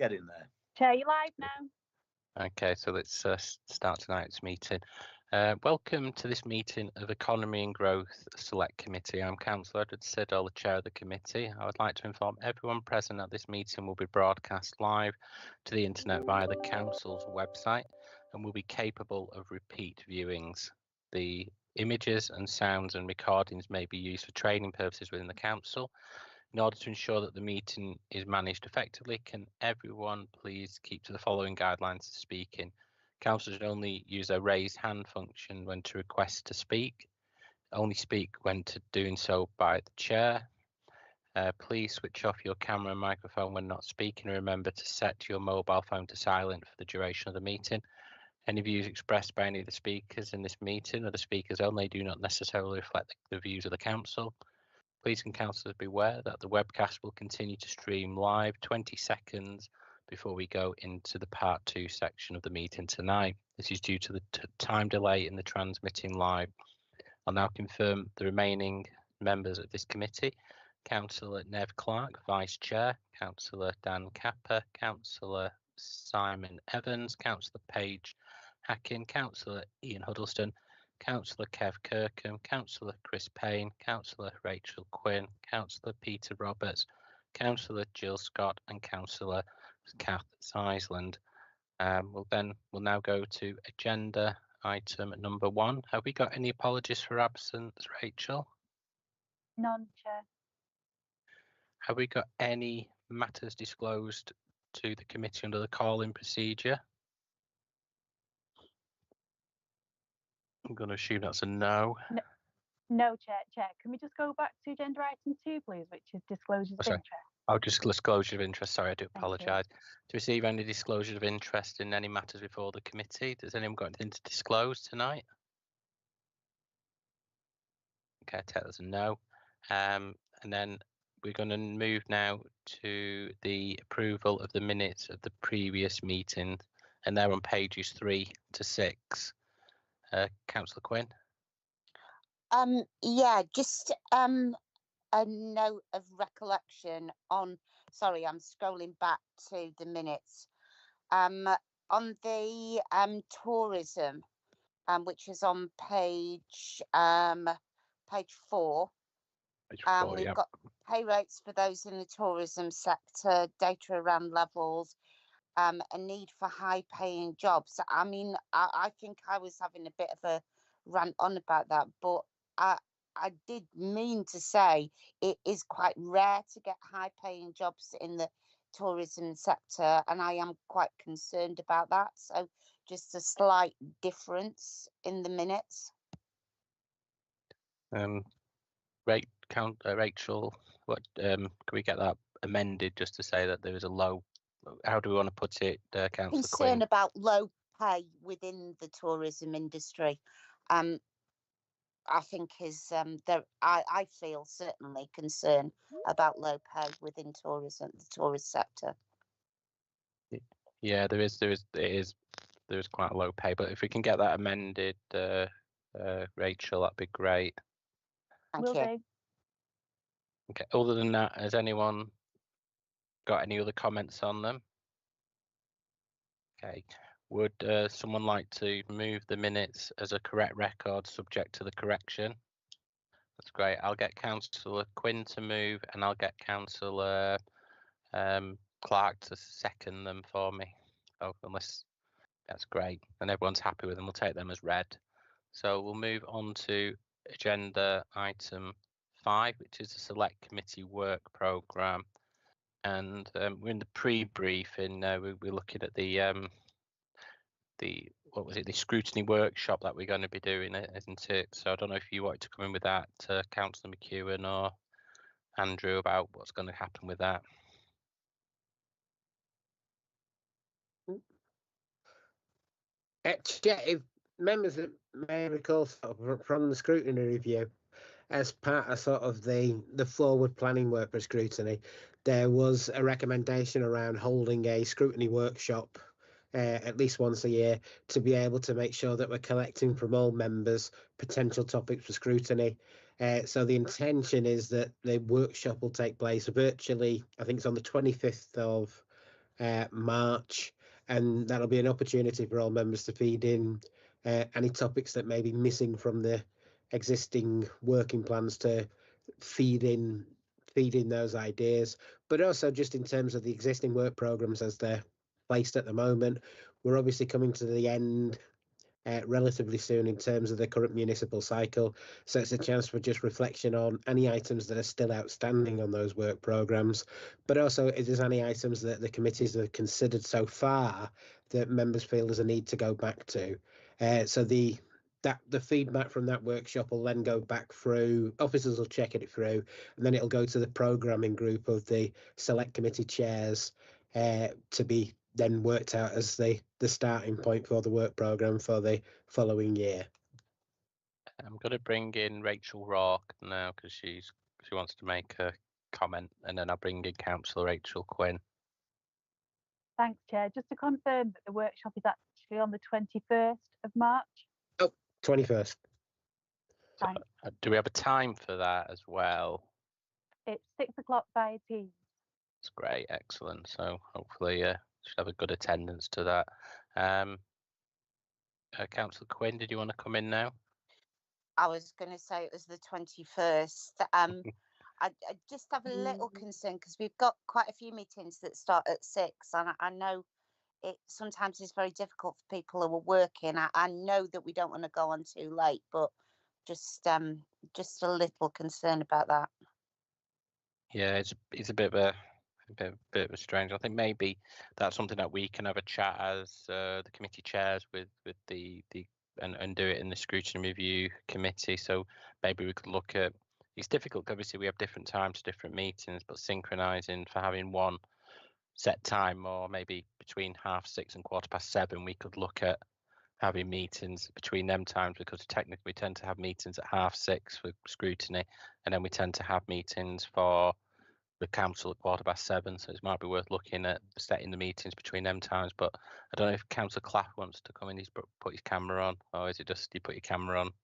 Get in there. Chair, you live now? Okay, so let's start tonight's meeting. Welcome to this meeting of Economy and Growth Select Committee. I'm Councillor Edward Siddall, the Chair of the committee. I would like to inform everyone present at this meeting will be broadcast live to the internet via the Council's website and will be capable of repeat viewings. The images and sounds and recordings may be used for training purposes within the Council. In order to ensure that the meeting is managed effectively, can everyone please keep to the following guidelines to speaking? Councillors should only use a raise hand function when to request to speak. Only speak when to doing so by the chair. Please switch off your camera and microphone when not speaking, and remember to set your mobile phone to silent for the duration of the meeting. Any views expressed by any of the speakers in this meeting or the speakers only do not necessarily reflect the views of the council. Please can councillors be aware that the webcast will continue to stream live 20 seconds before we go into the part 2 section of the meeting tonight. This is due to the time delay in the transmitting live. I'll now confirm the remaining members of this committee. Councillor Nev Clark, Vice Chair, Councillor Dan Capper, Councillor Simon Evans, Councillor Paige Hacking, Councillor Ian Huddleston, Councillor Kev Kirkham, Councillor Chris Payne, Councillor Rachel Quinn, Councillor Peter Roberts, Councillor Jill Scott and Councillor Kath Seisland. We'll now go to agenda item number 1. Have we got any apologies for absence, Rachel? None, Chair. Have we got any matters disclosed to the committee under the call-in procedure? I'm going to assume that's a no. No, Chair. Can we just go back to agenda item 2, please, which is disclosures of interest? Oh, just disclosure of interest. Sorry, I do apologise. To receive any disclosure of interest in any matters before the committee. Does anyone got anything to disclose tonight? Okay, I take that as a no. And then we're going to move now to the approval of the minutes of the previous meeting, and they're on pages 3 to 6. Councillor Quinn. Yeah, just a note of recollection on, sorry, I'm scrolling back to the minutes. On the tourism, which is on page 4. We've got pay rates for those in the tourism sector, data around levels, a need for high paying jobs. I mean, I think I was having a bit of a rant on about that, but I did mean to say it is quite rare to get high paying jobs in the tourism sector, and I am quite concerned about that. So just a slight difference in the minutes. Rachel, what can we get that amended just to say that there is a low? How do we want to put it, Councillor Quinn? Concern about low pay within the tourism industry. I think is there. I feel certainly concern about low pay within tourism, the tourist sector. Yeah, there is quite a low pay, but if we can get that amended, Rachel, that'd be great. Thank you. Do. Okay. Other than that, has anyone got any other comments on them? Okay. Would someone like to move the minutes as a correct record subject to the correction? That's great. I'll get Councillor Quinn to move, and I'll get Councillor Clark to second them for me. Oh, unless that's great, and everyone's happy with them, we'll take them as read. So we'll move on to agenda item 5, which is the Select Committee Work Programme. And we're in the pre-briefing. We're looking at the the scrutiny workshop that we're going to be doing, isn't it? So I don't know if you wanted to come in with that, Councillor McEwen or Andrew, about what's going to happen with that. Yeah, if members may recall from the scrutiny review, as part of sort of the forward planning work for scrutiny, there was a recommendation around holding a scrutiny workshop at least once a year to be able to make sure that we're collecting from all members potential topics for scrutiny. So the intention is that the workshop will take place virtually. I think it's on the 25th of March, and that'll be an opportunity for all members to feed in any topics that may be missing from the existing working plans, to feed in those ideas. But also just in terms of the existing work programs as they're placed at the moment, we're obviously coming to the end relatively soon in terms of the current municipal cycle. So it's a chance for just reflection on any items that are still outstanding on those work programs, but also if there's any items that the committees have considered so far that members feel there's a need to go back to. So the feedback from that workshop will then go back through, officers will check it through, and then it'll go to the programming group of the select committee chairs to be then worked out as the starting point for the work programme for the following year. I'm going to bring in Rachel Rourke now because she wants to make a comment, and then I'll bring in Councillor Rachel Quinn. Thanks, Chair. Just to confirm that the workshop is actually on the 21st of March. 21st. Thanks. Do we have a time for that as well? It's 6 o'clock via Teams. That's great, excellent. So hopefully should have a good attendance to that. Councillor Quinn, did you want to come in now? I was going to say it was the 21st. I just have a little concern because we've got quite a few meetings that start at 6, and I know it sometimes is very difficult for people who are working. I know that we don't want to go on too late, but just a little concern about that. Yeah, it's a bit of a strange. I think maybe that's something that we can have a chat as the committee chairs with the and do it in the scrutiny review committee. So maybe we could look at. It's difficult. Obviously, we have different times, different meetings, but synchronising for having one set time, or maybe between 6:30 and 7:15, we could look at having meetings between them times, because technically we tend to have meetings at 6:30 for scrutiny, and then we tend to have meetings for the council at 7:15. So it might be worth looking at setting the meetings between them times. But I don't know if Councillor Claff wants to come in. He's put his camera on, or is it just you put your camera on?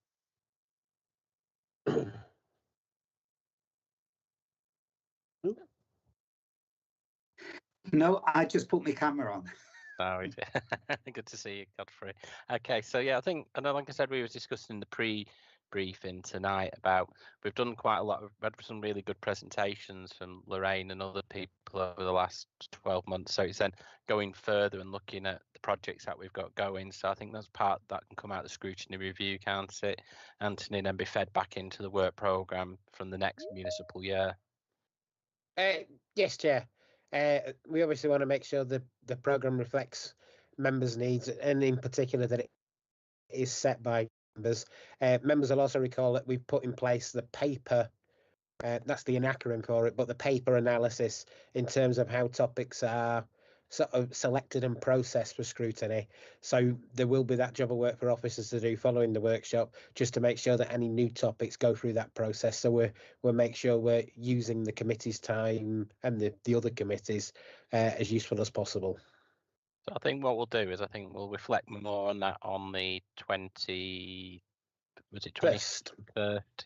No, I just put my camera on. Oh, good to see you, Godfrey. Okay, so yeah, I think, and like I said, we were discussing the pre-briefing tonight about, we've done quite a lot of, read some really good presentations from Lorraine and other people over the last 12 months. So it's then going further and looking at the projects that we've got going. So I think that's part that can come out of the scrutiny review, can't it, Anthony, and then be fed back into the work programme from the next municipal year. Yes, Chair. We obviously want to make sure the programme reflects members' needs, and in particular that it is set by members. Members will also recall that we've put in place the paper, that's the acronym for it, but the paper analysis in terms of how topics are sort of selected and processed for scrutiny. So there will be that job of work for officers to do following the workshop, just to make sure that any new topics go through that process. So we'll make sure we're using the committee's time and the other committees as useful as possible. So I think what we'll do is, I think we'll reflect more on that on the 21st?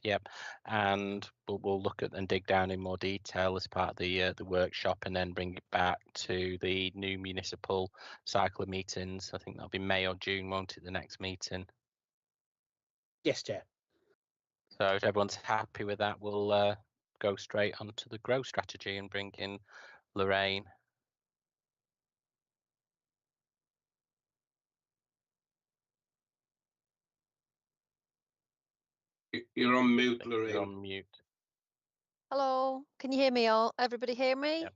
Yep, and we'll look at and dig down in more detail as part of the workshop, and then bring it back to the new municipal cycle of meetings. I think that'll be May or June, won't it, the next meeting? Yes, Chair. So if everyone's happy with that, we'll go straight onto the growth strategy and bring in Lorraine. You're on mute, Lorraine. You're on mute. Hello, can you hear me all? Everybody hear me? Yep.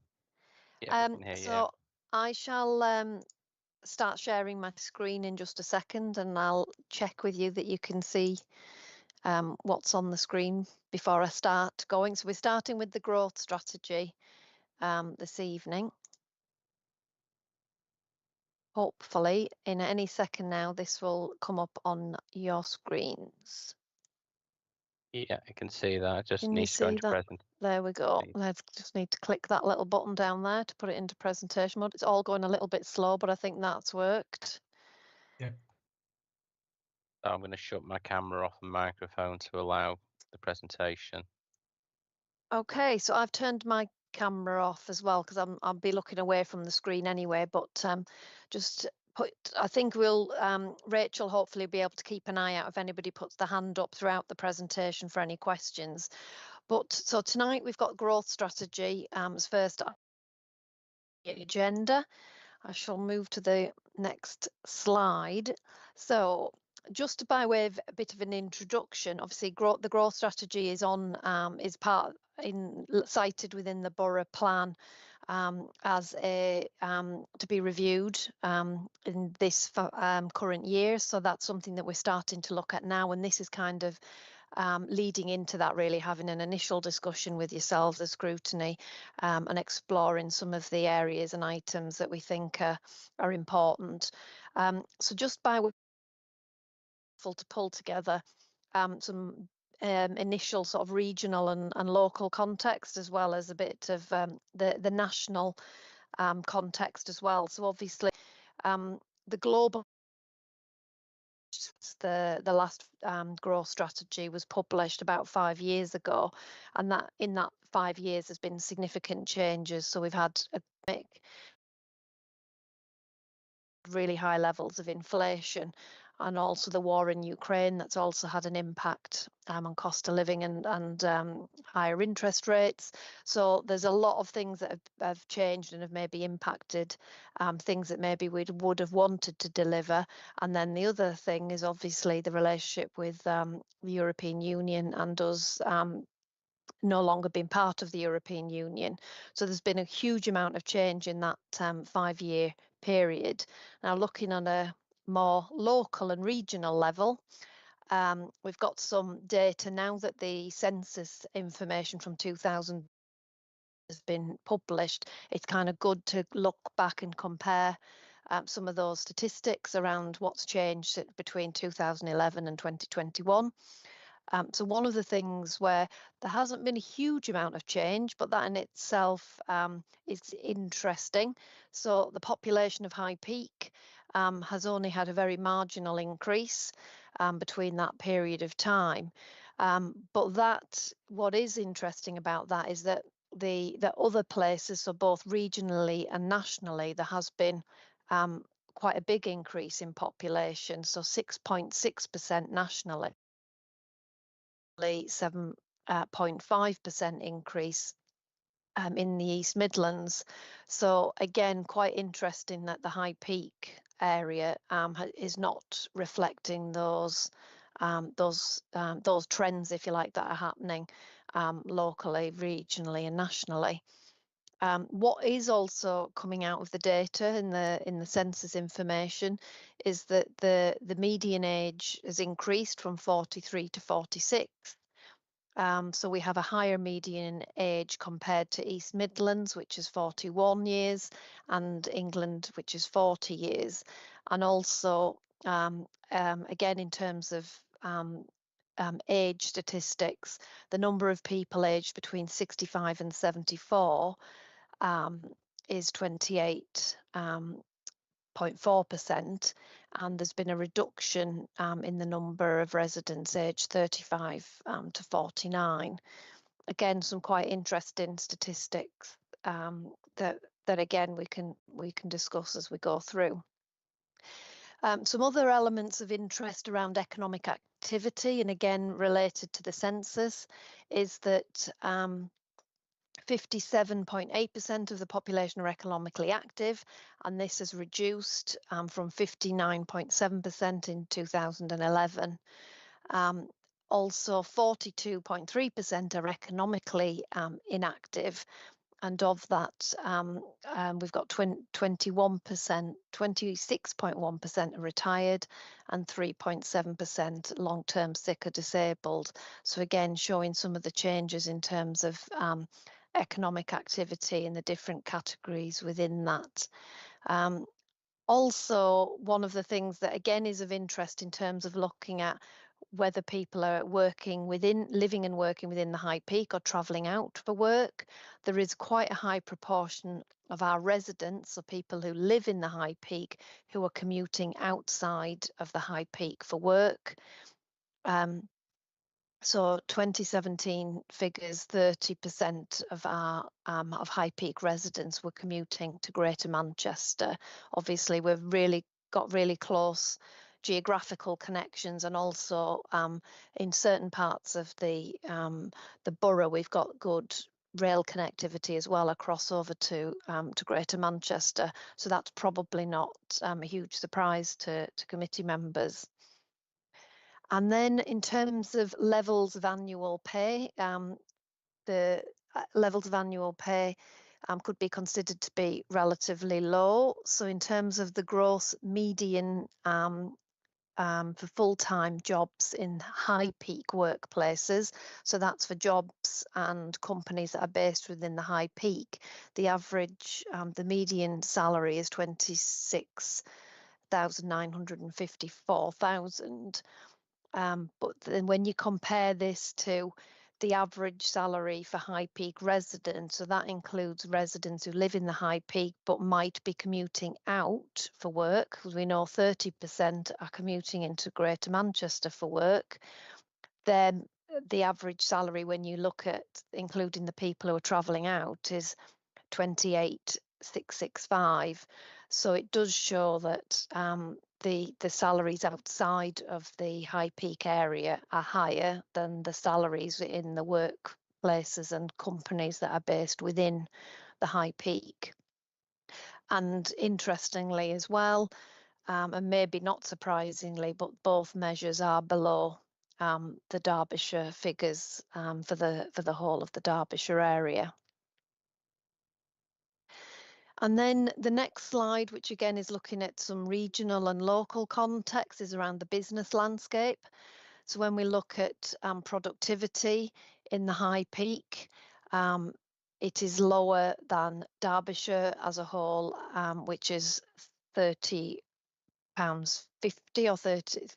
Yeah, we can hear you. I shall start sharing my screen in just a second, and I'll check with you that you can see what's on the screen before I start going. So we're starting with the growth strategy this evening. Hopefully in any second now this will come up on your screens. Yeah, I can see that. I just need to go into present. There we go. Let's just need to click that little button down there to put it into presentation mode. It's all going a little bit slow, but I think that's worked. Yeah. So I'm going to shut my camera off and microphone to allow the presentation. Okay, so I've turned my camera off as well, because I'll be looking away from the screen anyway, but just I think we'll, Rachel hopefully be able to keep an eye out if anybody puts their hand up throughout the presentation for any questions. But so tonight we've got growth strategy as first agenda. I shall move to the next slide. So just by way of a bit of an introduction, obviously the growth strategy is cited within the borough plan as to be reviewed in this current year. So that's something that we're starting to look at now, and this is kind of leading into that, really having an initial discussion with yourselves, the scrutiny, and exploring some of the areas and items that we think are important. So just by way to pull together some initial sort of regional and local context, as well as a bit of the national context as well. So obviously the global, the last growth strategy was published about 5 years ago, and that in that 5 years has been significant changes. So we've had really high levels of inflation, and also the war in Ukraine that's also had an impact on cost of living and higher interest rates. So there's a lot of things that have changed and have maybe impacted things that maybe we would have wanted to deliver. And then the other thing is obviously the relationship with the European Union and us no longer being part of the European Union. So there's been a huge amount of change in that 5-year period. Now, looking on a more local and regional level, we've got some data now that the census information from 2000 has been published. It's kind of good to look back and compare some of those statistics around what's changed between 2011 and 2021. So one of the things where there hasn't been a huge amount of change, but that in itself is interesting. So the population of High Peak has only had a very marginal increase between that period of time. But what is interesting about that is that the other places, so both regionally and nationally, there has been quite a big increase in population. So 6.6% nationally. 7.5% increase in the East Midlands. So again, quite interesting that the High Peak area is not reflecting those trends, if you like, that are happening locally, regionally, and nationally. What is also coming out of the data in the census information is that the median age has increased from 43 to 46. So we have a higher median age compared to East Midlands, which is 41 years, and England, which is 40 years. And also, again, in terms of age statistics, the number of people aged between 65 and 74 is 28.4%, and there's been a reduction in the number of residents aged 35 to 49. Again, some quite interesting statistics that again we can discuss as we go through. Some other elements of interest around economic activity, and again related to the census, is that 57.8% of the population are economically active, and this has reduced from 59.7% in 2011. Also, 42.3% are economically inactive, and of that, we've got 26.1% are retired, and 3.7% long-term sick or disabled. So again, showing some of the changes in terms of economic activity in the different categories within that. Also, one of the things that again is of interest in terms of looking at whether people are living and working within the High Peak or travelling out for work, there is quite a high proportion of our residents, so people who live in the High Peak, who are commuting outside of the High Peak for work. So 2017 figures, 30% of our of High Peak residents were commuting to Greater Manchester. Obviously, we've really got really close geographical connections, and also in certain parts of the borough, we've got good rail connectivity as well across over to Greater Manchester. So that's probably not a huge surprise to committee members. And then in terms of levels of annual pay, the levels of annual pay could be considered to be relatively low. So in terms of the gross median for full-time jobs in high peak workplaces, so that's for jobs and companies that are based within the high peak, the average, the median salary is 26,954,000. But then when you compare this to the average salary for high peak residents, so that includes residents who live in the high peak but might be commuting out for work, because we know 30% are commuting into Greater Manchester for work, then the average salary when you look at including the people who are travelling out is 28,665. So it does show that the salaries outside of the high peak area are higher than the salaries in the workplaces and companies that are based within the high peak. And interestingly as well, and maybe not surprisingly, but both measures are below the Derbyshire figures for the whole of the Derbyshire area. And then the next slide, which again is looking at some regional and local context, is around the business landscape. So when we look at productivity in the high peak, it is lower than Derbyshire as a whole, which is £30.50 or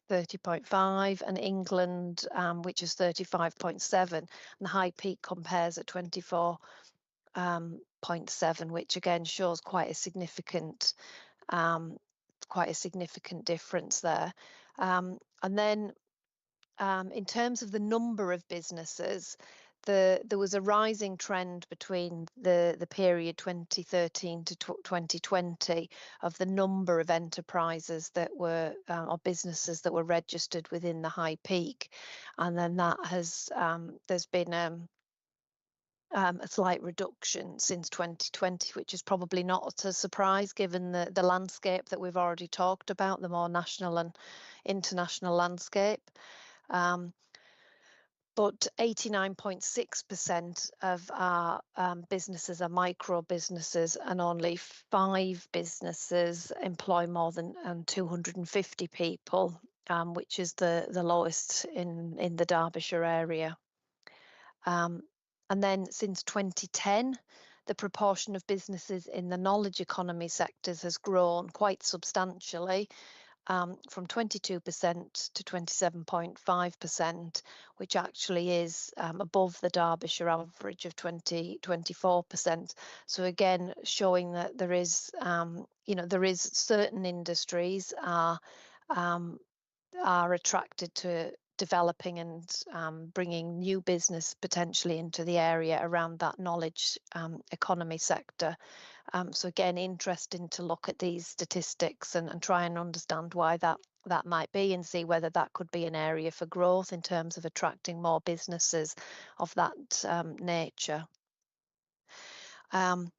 30.5, and England, which is 35.7, and the high peak compares at 24.7, which again shows quite a significant difference there. And then in terms of the number of businesses, there was a rising trend between the period 2013 to 2020 of the number of enterprises that were or businesses that were registered within the high peak, and then that has there's been a slight reduction since 2020, which is probably not a surprise given the landscape that we've already talked about, the more national and international landscape. But 89.6% of our businesses are micro businesses, and only 5 businesses employ more than 250 people, which is the lowest in the Derbyshire area. And then since 2010, the proportion of businesses in the knowledge economy sectors has grown quite substantially, from 22% to 27.5%, which actually is above the Derbyshire average of 24%. So again, showing that there is, there is certain industries are attracted to developing and bringing new business potentially into the area around that knowledge economy sector. So again, interesting to look at these statistics and try and understand why that might be, and see whether that could be an area for growth in terms of attracting more businesses of that nature. And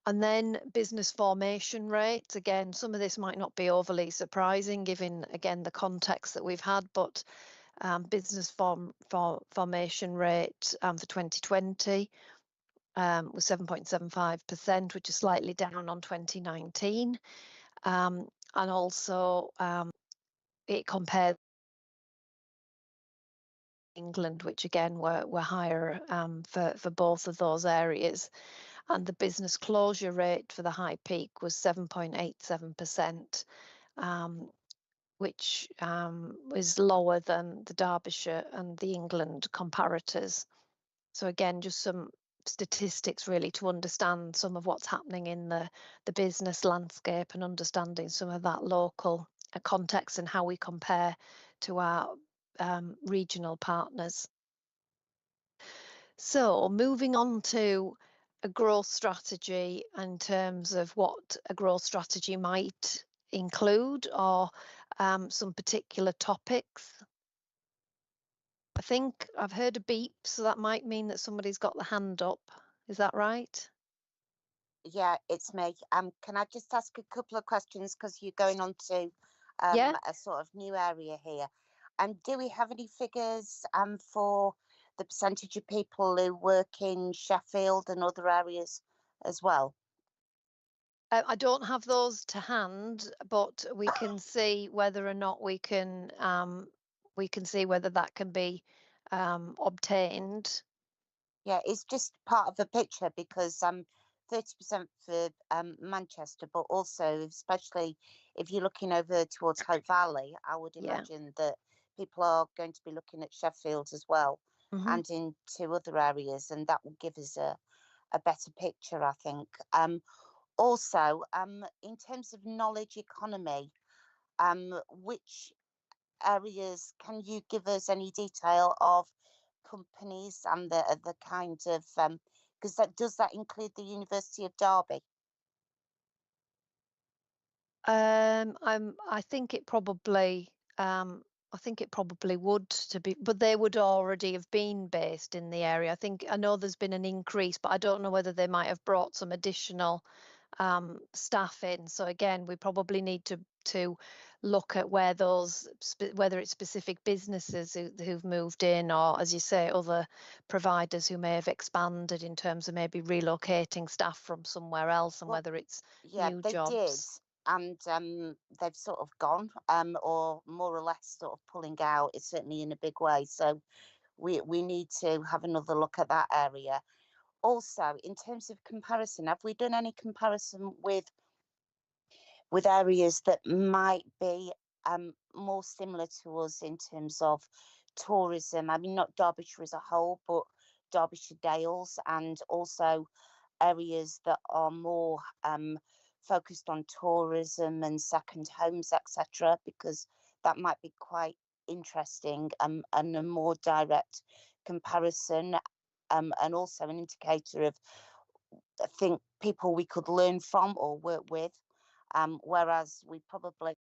then business formation rates. Again, some of this might not be overly surprising given, again, the context that we've had, but business formation rate for 2020 was 7.75%, which is slightly down on 2019. And also it compared England, which again were higher for both of those areas. And the business closure rate for the high peak was 7.87%, which is lower than the Derbyshire and the England comparators. So again, just some statistics really to understand some of what's happening in the business landscape and understanding some of that local context and how we compare to our regional partners. So moving on to a growth strategy in terms of what a growth strategy might include, or some particular topics. I think I've heard a beep, so that might mean that somebody's got the hand up. Is that right? Yeah, it's me. Can I just ask a couple of questions because you're going on to Yeah. a sort of new area here? And do we have any figures for the percentage of people who work in Sheffield and other areas as well? I don't have those to hand, but we can see whether or not we can see whether that can be obtained. Yeah, it's just part of the picture because 30% for Manchester, but also especially if you're looking over towards Hope Valley, I would Yeah. imagine that people are going to be looking at Sheffield as well Mhm. and into other areas, and that will give us a better picture, I think. Also, in terms of knowledge economy, which areas can you give us any detail of companies and the kind of because that include the University of Derby? I think it probably would to be, but they would already have been based in the area. I know there's been an increase, but I don't know whether they might have brought some additional staff in. So again, we probably need to look at where those, whether it's specific businesses who've moved in, or as you say, other providers who may have expanded in terms of maybe relocating staff from somewhere else, and Well, whether it's yeah, new they jobs. did, and they've sort of gone, or more or less sort of pulling out. It's certainly in a big way. So we need to have another look at that area. Also, in terms of comparison, have we done any comparison with areas that might be more similar to us in terms of tourism? I mean, not Derbyshire as a whole, but Derbyshire Dales, and also areas that are more focused on tourism and second homes, etc., because that might be quite interesting, and a more direct comparison, and also an indicator of, I think, people we could learn from or work with, whereas we probably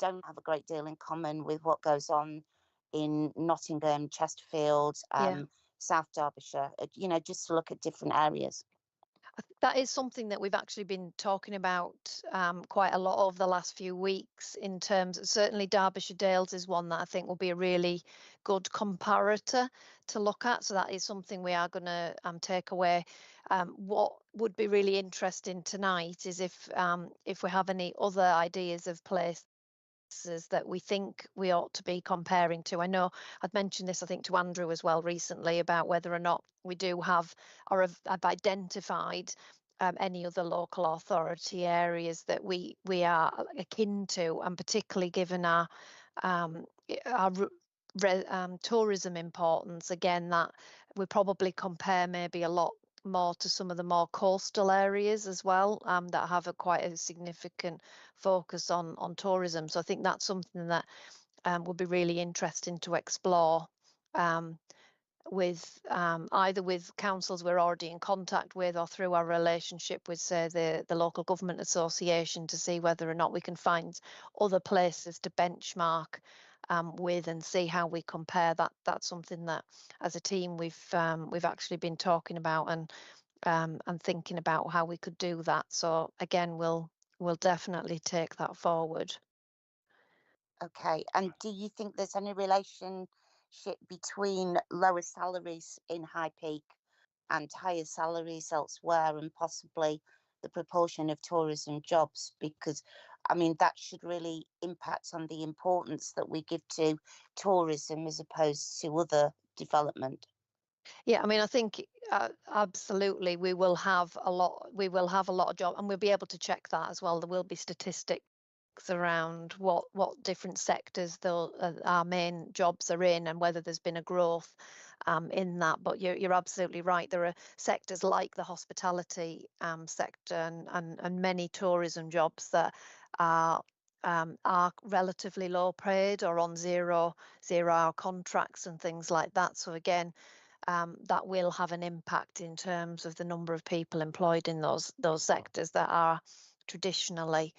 don't have a great deal in common with what goes on in Nottingham, Chesterfield, Yeah. South Derbyshire, just to look at different areas. That is something that we've actually been talking about quite a lot over the last few weeks, in terms of, certainly Derbyshire Dales is one that I think will be a really good comparator to look at. So that is something we are going to take away. What would be really interesting tonight is if we have any other ideas of places that we think we ought to be comparing to. I know I'd mentioned this, I think, to Andrew as well recently, about whether or not we do have, or have identified any other local authority areas that we are akin to, and particularly given our tourism importance, again, that we probably compare maybe a lot more to some of the more coastal areas as well, that have quite a significant focus on tourism. So I think that's something that would be really interesting to explore, with either with councils we're already in contact with, or through our relationship with, say, the local government association, to see whether or not we can find other places to benchmark with, and see how we compare. That's something that as a team we've actually been talking about, and thinking about how we could do that. So again, we'll definitely take that forward. Okay, and do you think there's any relationship between lower salaries in High Peak and higher salaries elsewhere, and possibly the proportion of tourism jobs? Because, I mean, that should really impact on the importance that we give to tourism as opposed to other development. Yeah, I mean, I think absolutely we will have a lot. We will have a lot of jobs, and we'll be able to check that as well. There will be statistics around what different sectors our main jobs are in, and whether there's been a growth in that. But you're absolutely right. There are sectors like the hospitality sector, and many tourism jobs that are relatively low paid, or on zero hour contracts and things like that. So again, that will have an impact in terms of the number of people employed in those sectors that are traditionally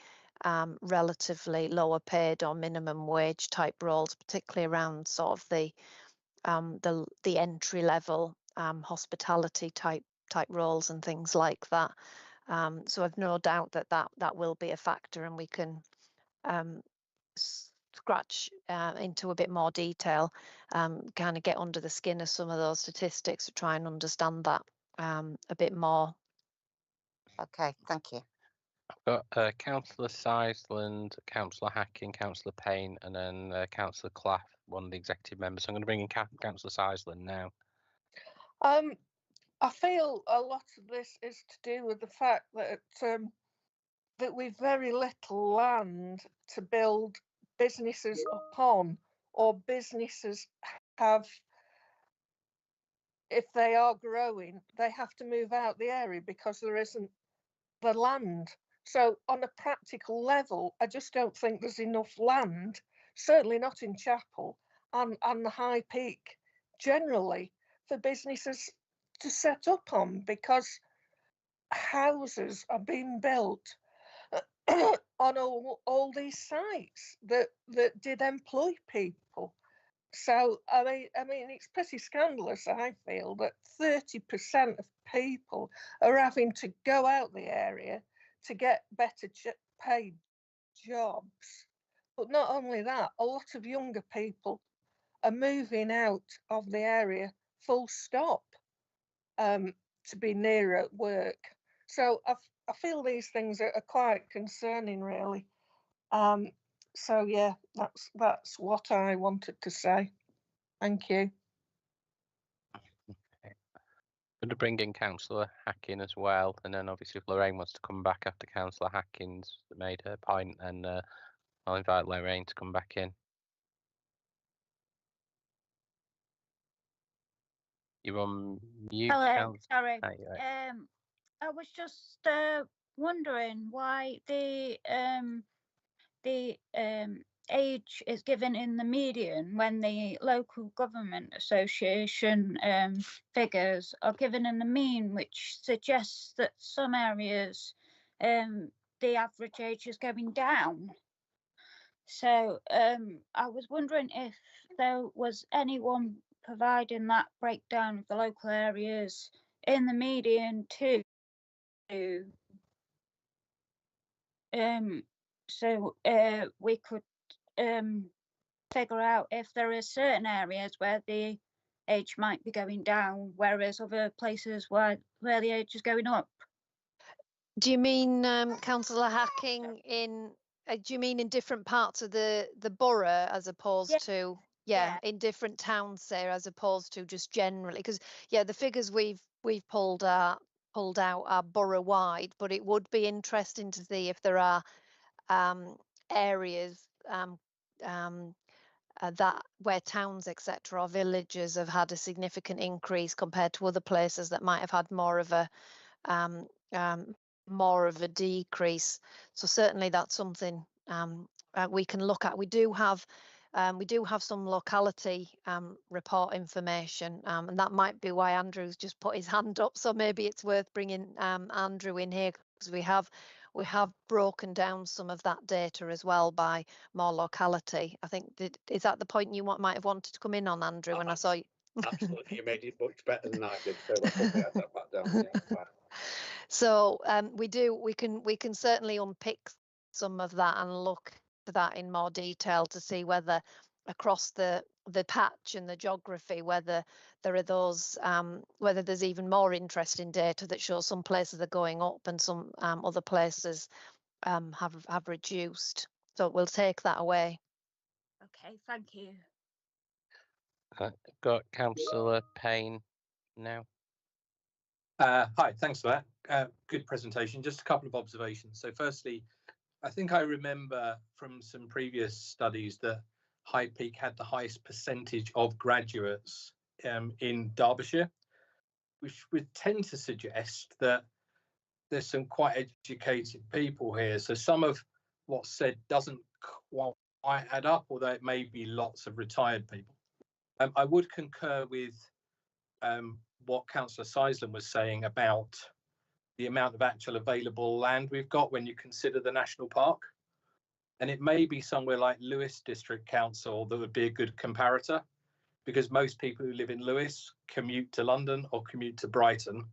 relatively lower paid or minimum wage type roles, particularly around sort of the entry level hospitality type roles and things like that. So I've no doubt that will be a factor, and we can scratch into a bit more detail, kind of get under the skin of some of those statistics to try and understand that a bit more. Okay, thank you. I've got Councillor Sizeland, Councillor Hacking, Councillor Payne, and then Councillor Claff, one of the executive members. So I'm going to bring in Councillor Sizeland now. I feel a lot of this is to do with the fact that that we've very little land to build businesses upon, or businesses have, if they are growing, they have to move out the area because there isn't the land. So on a practical level, I just don't think there's enough land, certainly not in Chapel and the High Peak generally, for businesses to set up on, because houses are being built on all these sites that did employ people. So I mean it's pretty scandalous, I feel, that 30% of people are having to go out the area to get better paid jobs. But not only that, a lot of younger people are moving out of the area full stop, to be nearer work. So I feel these things are quite concerning, really. So yeah, that's what I wanted to say. Thank you. Okay. I'm going to bring in Councillor Hacking as well, and then obviously if Lorraine wants to come back after Councillor Hacking's made her point, and I'll invite Lorraine to come back in. You're on mute. Hello, sorry. Oh, you're right. I was just wondering why the age is given in the median when the local government association figures are given in the mean, which suggests that some areas the average age is going down. So I was wondering if there was anyone providing that breakdown of the local areas in the median too. So we could figure out if there are certain areas where the age might be going down, whereas other places where the age is going up. Do you mean, Councillor Hacking, do you mean in different parts of the borough as opposed to in different towns there, as opposed to just generally? Because the figures we've pulled out are borough wide, but it would be interesting to see if there are areas that where towns, etc., or villages have had a significant increase compared to other places that might have had more of a decrease. So certainly that's something we can look at. We do have some locality report information, and that might be why Andrew's just put his hand up. So maybe it's worth bringing Andrew in here, because we have broken down some of that data as well by more locality. I think is that the point you might have wanted to come in on, Andrew? When I saw you. Absolutely, you made it much better than I did. So I put that back down. Yeah. So we can certainly unpick some of that and look to that in more detail to see whether across the patch and the geography, whether there are those whether there's even more interesting data that shows some places are going up and some other places have reduced. So we'll take that away. Okay, thank you. Got Councillor Payne now. Hi, thanks for that. Good presentation. Just a couple of observations. So firstly, I think I remember from some previous studies that High Peak had the highest percentage of graduates in Derbyshire, which would tend to suggest that there's some quite educated people here. So some of what's said doesn't quite add up, although it may be lots of retired people. I would concur with what Councillor Seisland was saying about the amount of actual available land we've got when you consider the national park. And it may be somewhere like Lewes District Council that would be a good comparator, because most people who live in Lewes commute to London or commute to Brighton,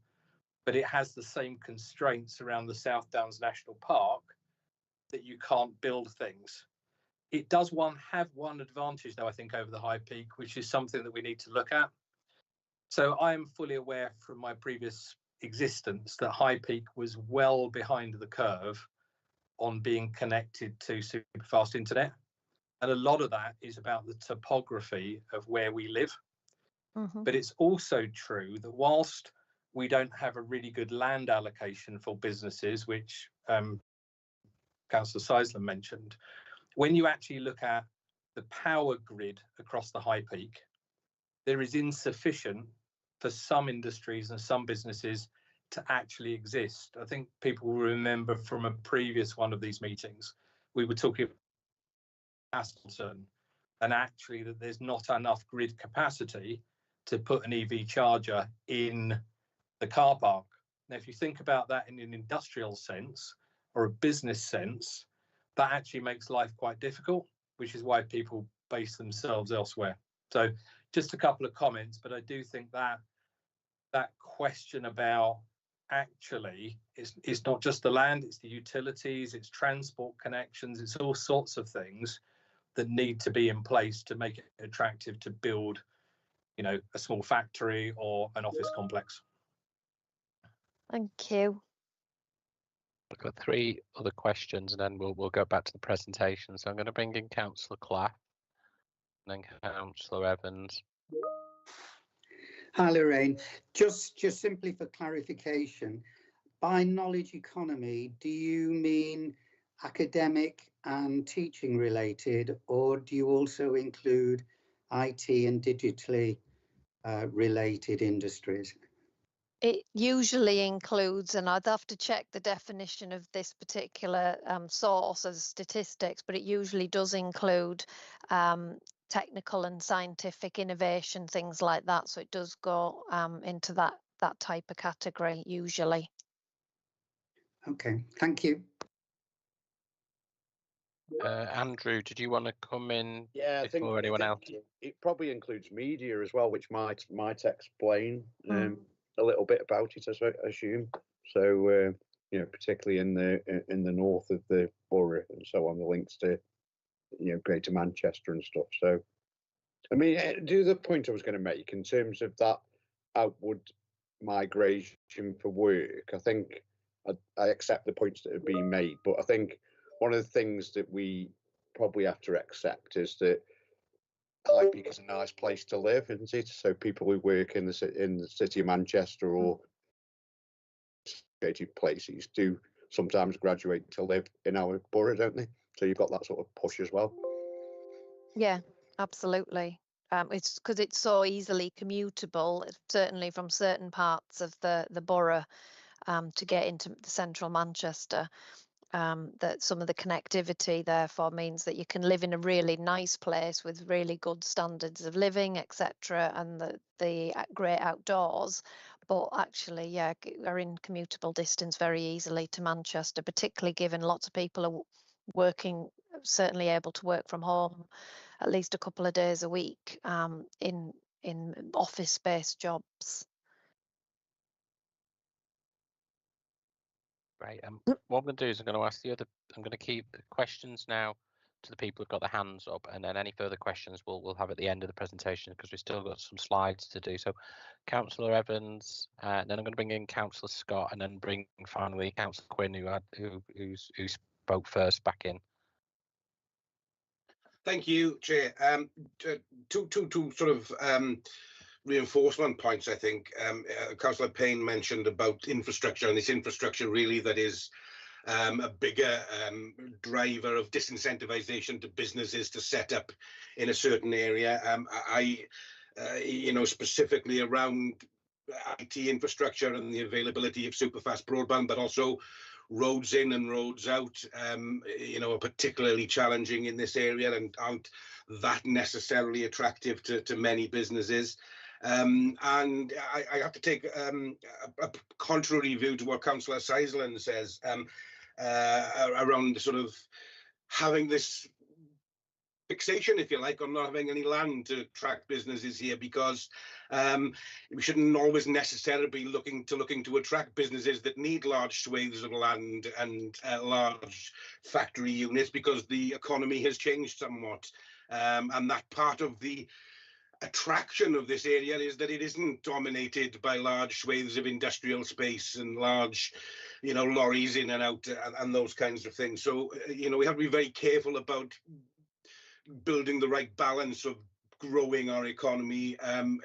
but it has the same constraints around the South Downs National Park that you can't build things. It does have one advantage, though, I think, over the High Peak, which is something that we need to look at. So I am fully aware from my previous existence that High Peak was well behind the curve on being connected to super fast internet. And a lot of that is about the topography of where we live. But it's also true that whilst we don't have a really good land allocation for businesses, which Councillor Seisland mentioned, when you actually look at the power grid across the High Peak, there is insufficient for some industries and some businesses to actually exist. I think people will remember from a previous one of these meetings, we were talking about Aston, and actually that there's not enough grid capacity to put an EV charger in the car park. Now, if you think about that in an industrial sense or a business sense, that actually makes life quite difficult, which is why people base themselves elsewhere. So just a couple of comments, but I do think that that question about actually it's not just the land, it's the utilities, it's transport connections, it's all sorts of things that need to be in place to make it attractive to build, you know, a small factory or an office complex. Thank you. I've got 3 other questions and then we'll go back to the presentation. So I'm going to bring in Councillor Clapp and then Councillor Evans. Hi, Lorraine. Just simply for clarification, by knowledge economy, do you mean academic and teaching related, or do you also include IT and digitally related industries? It usually includes, and I'd have to check the definition of this particular source as statistics, but it usually does include technical and scientific innovation, things like that. So it does go into that type of category usually. Okay, thank you. Andrew, did you want to come in I before anyone else? It probably includes media as well, which might explain a little bit about it, I assume. So you know, particularly in the north of the borough and so on, the links to, you know, Greater Manchester and stuff. So I mean, the other point I was going to make in terms of that outward migration for work, I think I accept the points that are being made, but I think one of the things that we probably have to accept is that High Peak is a nice place to live, isn't it? So people who work in the city of Manchester or places do sometimes graduate to live in our borough, don't they? So you've got that sort of push as well. Yeah, absolutely. It's because it's so easily commutable, certainly from certain parts of the borough to get into the central Manchester. That some of the connectivity therefore means that you can live in a really nice place with really good standards of living, etc., and the great outdoors, but actually, yeah, are in commutable distance very easily to Manchester, particularly given lots of people are working, certainly able to work from home at least a couple of days a week in office-based jobs. Right. What I'm going to do is I'm going to keep the questions now to the people who've got their hands up, and then any further questions we'll have at the end of the presentation because we've still got some slides to do. So, Councillor Evans, then I'm going to bring in Councillor Scott, and then bring finally Councillor Quinn, who spoke first, back in. Thank you, Chair. Two sort of reinforcement points, I think. Councillor Payne mentioned about infrastructure, and this infrastructure really that is a bigger driver of disincentivization to businesses to set up in a certain area. You know, specifically around IT infrastructure and the availability of superfast broadband, but also roads in and roads out, you know, are particularly challenging in this area and aren't that necessarily attractive to many businesses. And I have to take a contrary view to what Councillor Seisland says around sort of having this fixation, if you like, on not having any land to attract businesses here, because we shouldn't always necessarily be looking to attract businesses that need large swathes of land and large factory units, because the economy has changed somewhat, and that part of the attraction of this area is that it isn't dominated by large swathes of industrial space and large, lorries in and out and those kinds of things. So, we have to be very careful about building the right balance of growing our economy and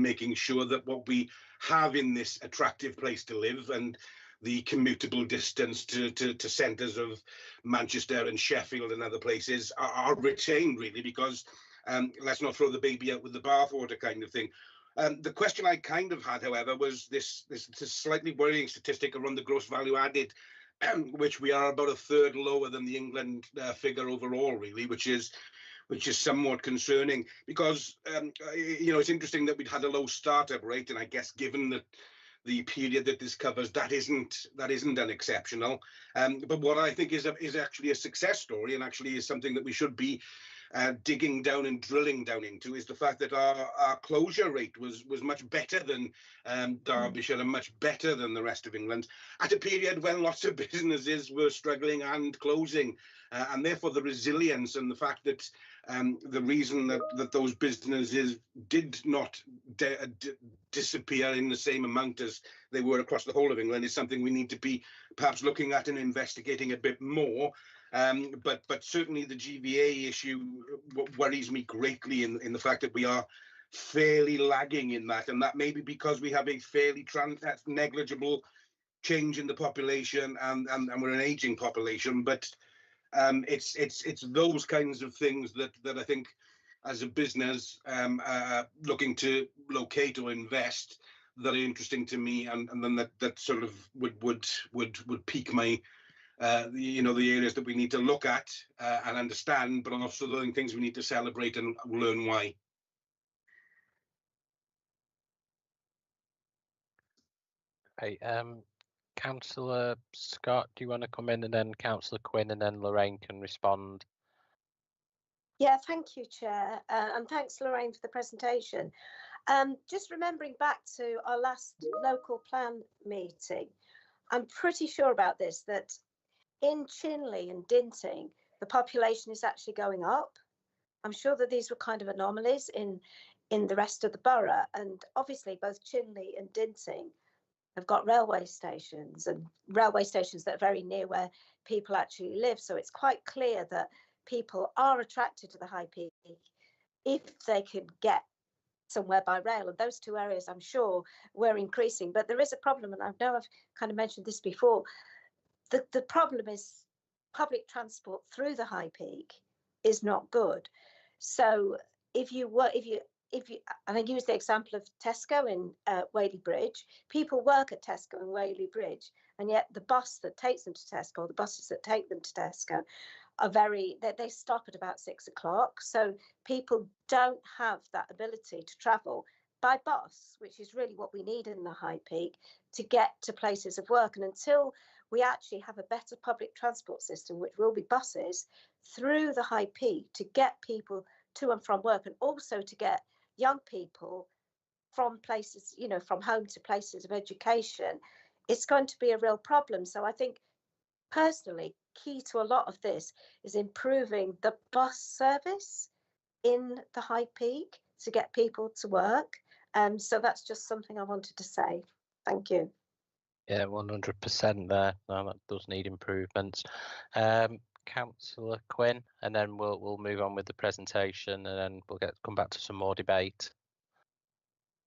making sure that what we have in this attractive place to live and the commutable distance to centres of Manchester and Sheffield and other places are retained, really, because let's not throw the baby out with the bathwater kind of thing. The question I kind of had, however, was this slightly worrying statistic around the gross value added, which we are about a third lower than the England figure overall, really, which is somewhat concerning, because it's interesting that we'd had a low startup rate, and I guess given that the period that this covers, that isn't unexceptional. But what I think is actually a success story, and actually is something that we should be digging down and drilling down into, is the fact that our closure rate was much better than Derbyshire and much better than the rest of England at a period when lots of businesses were struggling and closing, and therefore the resilience and the fact that the reason that those businesses did not disappear in the same amount as they were across the whole of England is something we need to be perhaps looking at and investigating a bit more. But certainly the GVA issue worries me greatly in the fact that we are fairly lagging in that, and that may be because we have a fairly negligible change in the population and we're an aging population. But it's those kinds of things that I think, as a business looking to locate or invest, that are interesting to me, and then that sort of would pique my the areas that we need to look at and understand, but also the things we need to celebrate and learn why. Okay, Councillor Scott, do you want to come in, and then Councillor Quinn, and then Lorraine can respond? Yeah, thank you, Chair, and thanks, Lorraine, for the presentation. Just remembering back to our last local plan meeting, I'm pretty sure about this, that in Chinley and Dinting, the population is actually going up. I'm sure that these were kind of anomalies in the rest of the borough, and obviously both Chinley and Dinting have got railway stations, and railway stations that are very near where people actually live. So it's quite clear that people are attracted to the High Peak if they can get somewhere by rail, and those two areas I'm sure were increasing. But there is a problem, and I know I've kind of mentioned this before. The problem is public transport through the High Peak is not good. So if you and I use the example of Tesco in Whaley Bridge, people work at Tesco in Whaley Bridge, and yet the bus that takes them to Tesco, the buses that take them to Tesco, they stop at about 6 o'clock. So people don't have that ability to travel by bus, which is really what we need in the High Peak to get to places of work. And until we actually have a better public transport system, which will be buses through the High Peak to get people to and from work, and also to get young people from places, from home to places of education, it's going to be a real problem. So I think personally, key to a lot of this is improving the bus service in the High Peak to get people to work. So that's just something I wanted to say. Thank you. Yeah, 100% there. No, that does need improvements. Councillor Quinn, and then we'll move on with the presentation, and then we'll come back to some more debate.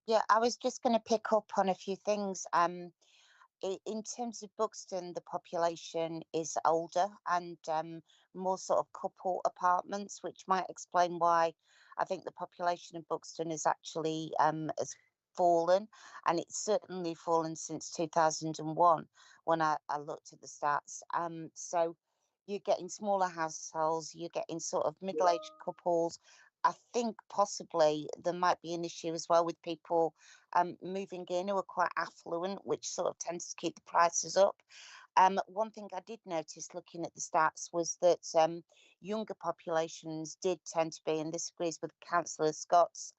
Yeah, I was just going to pick up on a few things. In terms of Buxton, the population is older and more sort of couple apartments, which might explain why I think the population of Buxton is actually has fallen, and it's certainly fallen since 2001 when I looked at the stats. So you're getting smaller households, you're getting sort of middle-aged couples, I think possibly there might be an issue as well with people moving in who are quite affluent, which sort of tends to keep the prices up. One thing I did notice looking at the stats was that younger populations did tend to be, and this agrees with Councillor Scott's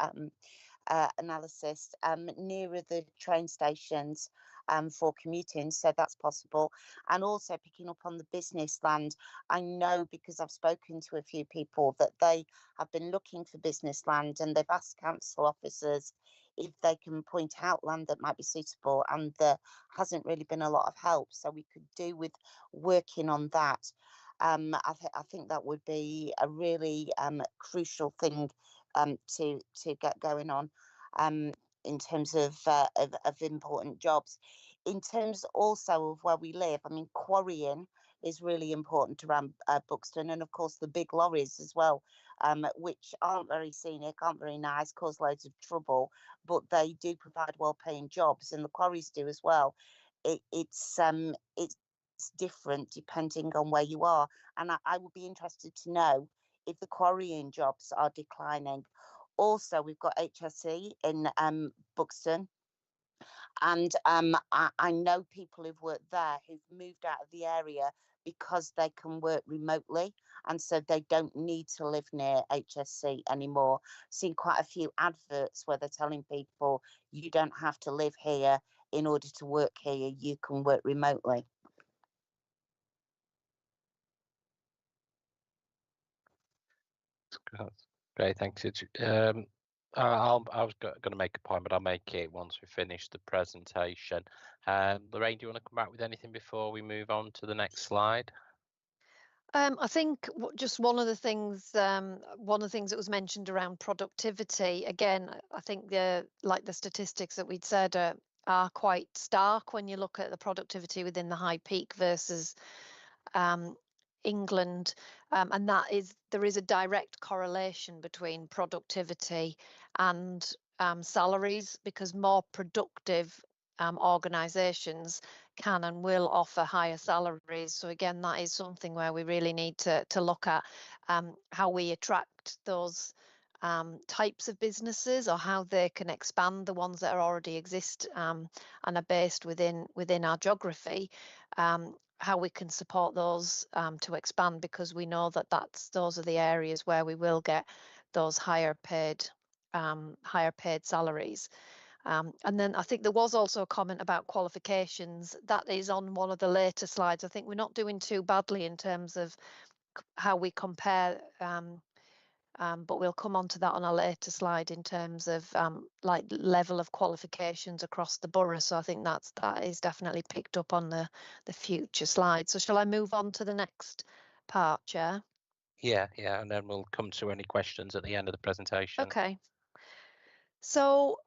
analysis, nearer the train stations for commuting, so that's possible. And also picking up on the business land, I know because I've spoken to a few people that they have been looking for business land and they've asked council officers if they can point out land that might be suitable, and there hasn't really been a lot of help, so we could do with working on that. I think that would be a really crucial thing to get going on in terms of important jobs. In terms also of where we live, I mean, quarrying is really important around Buxton, and of course the big lorries as well, which aren't very scenic, aren't very nice, cause loads of trouble, but they do provide well-paying jobs, and the quarries do as well. It's different depending on where you are, and I would be interested to know if the quarrying jobs are declining. Also, we've got HSE in Buxton, and I know people who've worked there who've moved out of the area because they can work remotely, and so they don't need to live near HSC anymore. Seen quite a few adverts where they're telling people you don't have to live here in order to work here, you can work remotely. Great, thanks. I was going to make a point, but I'll make it once we finish the presentation. Lorraine, do you want to come back with anything before we move on to the next slide? I think just one of the things that was mentioned around productivity. Again, I think the statistics that we'd said are quite stark when you look at the productivity within the High Peak versus England, and there is a direct correlation between productivity and salaries, because more productive organisations can and will offer higher salaries. So again, that is something where we really need to look at how we attract those types of businesses, or how they can expand the ones that already exist and are based within our geography. How we can support those to expand, because we know that those are the areas where we will get those higher paid salaries. And then I think there was also a comment about qualifications. That is on one of the later slides. I think we're not doing too badly in terms of how we compare, but we'll come on to that on a later slide in terms of like level of qualifications across the borough. So I think that is definitely picked up on the future slides. So shall I move on to the next part, Chair? Yeah, and then we'll come to any questions at the end of the presentation. Okay. So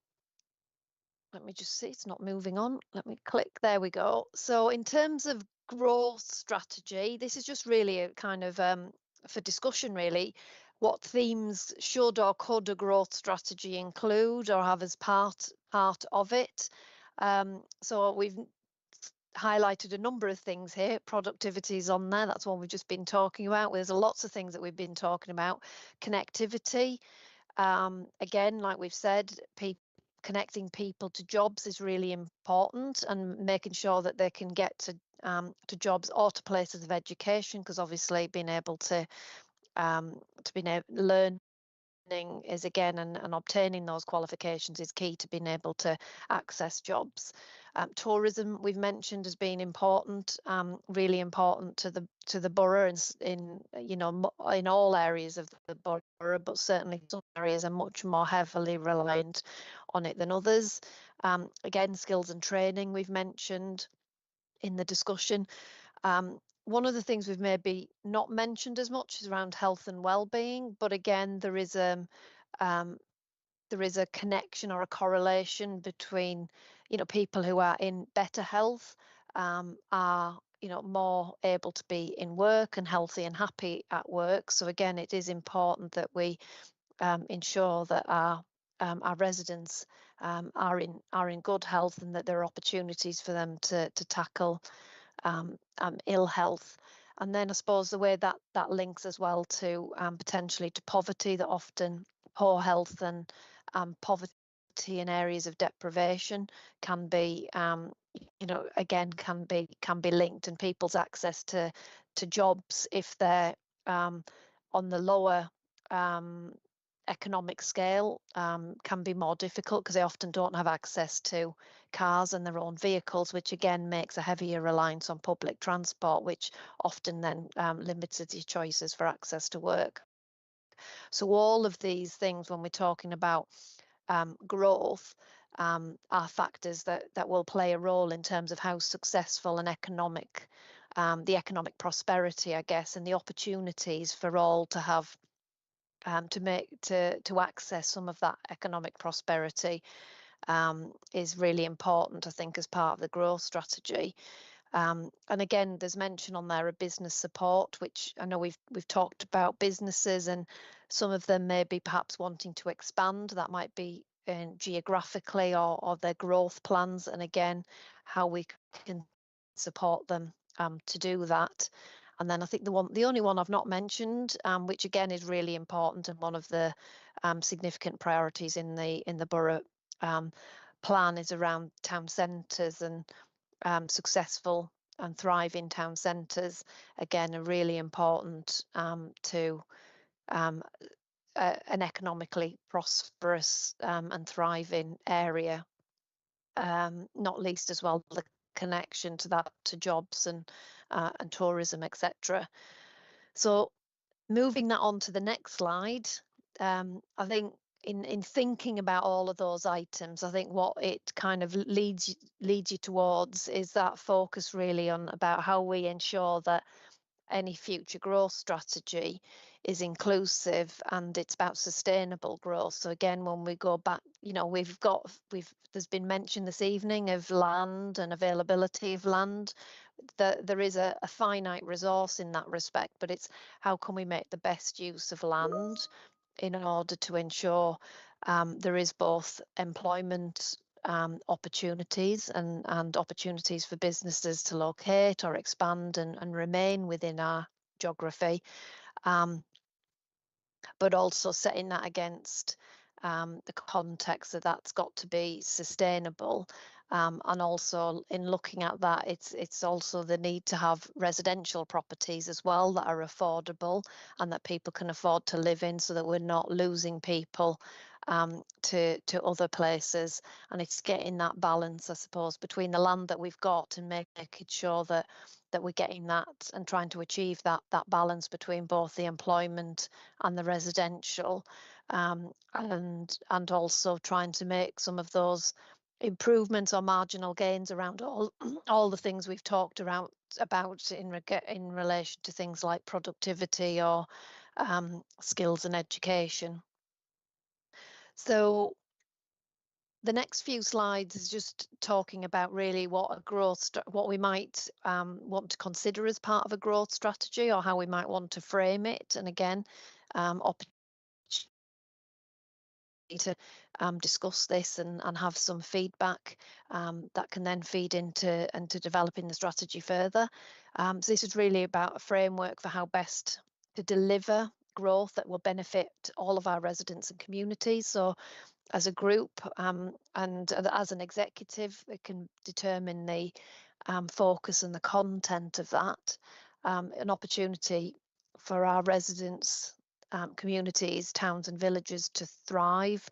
let me just see, it's not moving on. Let me click, there we go. So in terms of growth strategy, this is just really a kind of for discussion really. What themes should or could a growth strategy include or have as part of it? So we've highlighted a number of things here. Productivity is on there. That's one we've just been talking about. There's lots of things that we've been talking about. Connectivity. Again, like we've said, connecting people to jobs is really important, and making sure that they can get to jobs or to places of education, because obviously being able to learning is again, and obtaining those qualifications is key to being able to access jobs. Tourism we've mentioned as being important, really important to the borough, in all areas of the borough, but certainly some areas are much more heavily reliant on it than others. Again, skills and training we've mentioned in the discussion. One of the things we've maybe not mentioned as much is around health and well-being, but again, there is a connection or a correlation between, people who are in better health are, more able to be in work and healthy and happy at work. So again, it is important that we ensure that our residents are in good health, and that there are opportunities for them to tackle ill health. And then I suppose the way that links as well to potentially to poverty, that often poor health and poverty in areas of deprivation can be, again, can be linked, and people's access to jobs, if they're on the lower economic scale, can be more difficult because they often don't have access to cars and their own vehicles, which again makes a heavier reliance on public transport, which often then limits your choices for access to work. So all of these things, when we're talking about growth, are factors that will play a role in terms of how successful an economic, the economic prosperity, I guess, and the opportunities for all to have to access some of that economic prosperity is really important, I think, as part of the growth strategy. And again, there's mention on there of business support, which I know we've talked about businesses, and some of them may be perhaps wanting to expand. That might be geographically or their growth plans, and again, how we can support them to do that. And then I think the only one I've not mentioned, which again is really important and one of the significant priorities in the borough plan, is around town centres, and successful and thriving town centres, again, are really important to an economically prosperous and thriving area, not least as well the connection to that, to jobs and tourism, etc. So moving that on to the next slide, I think in thinking about all of those items, I think what it kind of leads you towards is that focus really on about how we ensure that any future growth strategy is inclusive and it's about sustainable growth. So again, when we go back, there's been mention this evening of land and availability of land. There is a finite resource in that respect, but it's how can we make the best use of land in order to ensure there is both employment opportunities and opportunities for businesses to locate or expand and remain within our geography, but also setting that against the context that's got to be sustainable. And also in looking at that, it's also the need to have residential properties as well that are affordable and that people can afford to live in, so that we're not losing people to other places. And it's getting that balance, I suppose, between the land that we've got and making sure that we're getting that and trying to achieve that balance between both the employment and the residential, and also trying to make some of those improvements or marginal gains around all the things we've talked about in relation to things like productivity or skills and education. So the next few slides is just talking about really what we might want to consider as part of a growth strategy, or how we might want to frame it. And again, opportunity to discuss this and have some feedback that can then feed into developing the strategy further. So this is really about a framework for how best to deliver growth that will benefit all of our residents and communities. So as a group and as an executive, it can determine the focus and the content of that. An opportunity for our residents, communities, towns and villages to thrive,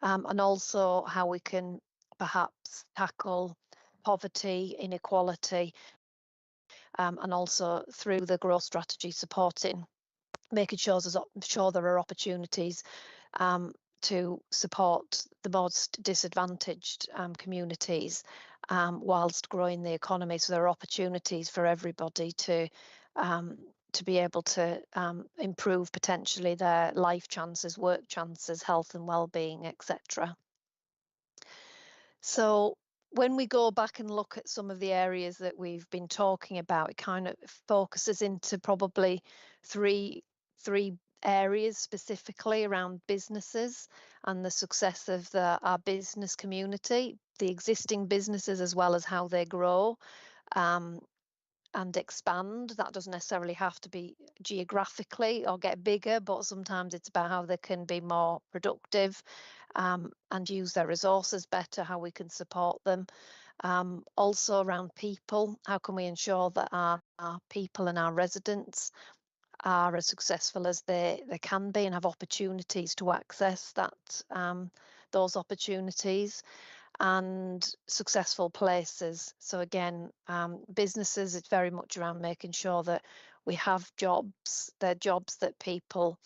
and also how we can perhaps tackle poverty, inequality, and also through the growth strategy making sure there are opportunities to support the most disadvantaged communities whilst growing the economy. So there are opportunities for everybody to be able to improve potentially their life chances, work chances, health and well-being, etc. So when we go back and look at some of the areas that we've been talking about, it kind of focuses into probably three areas specifically around businesses and the success of our business community, the existing businesses as well as how they grow, and expand. That doesn't necessarily have to be geographically or get bigger, but sometimes it's about how they can be more productive and use their resources better, how we can support them. Also around people, how can we ensure that our people and our residents are as successful as they can be and have opportunities to access those opportunities, and successful places. So again, businesses, it's very much around making sure that we have jobs, they're jobs that people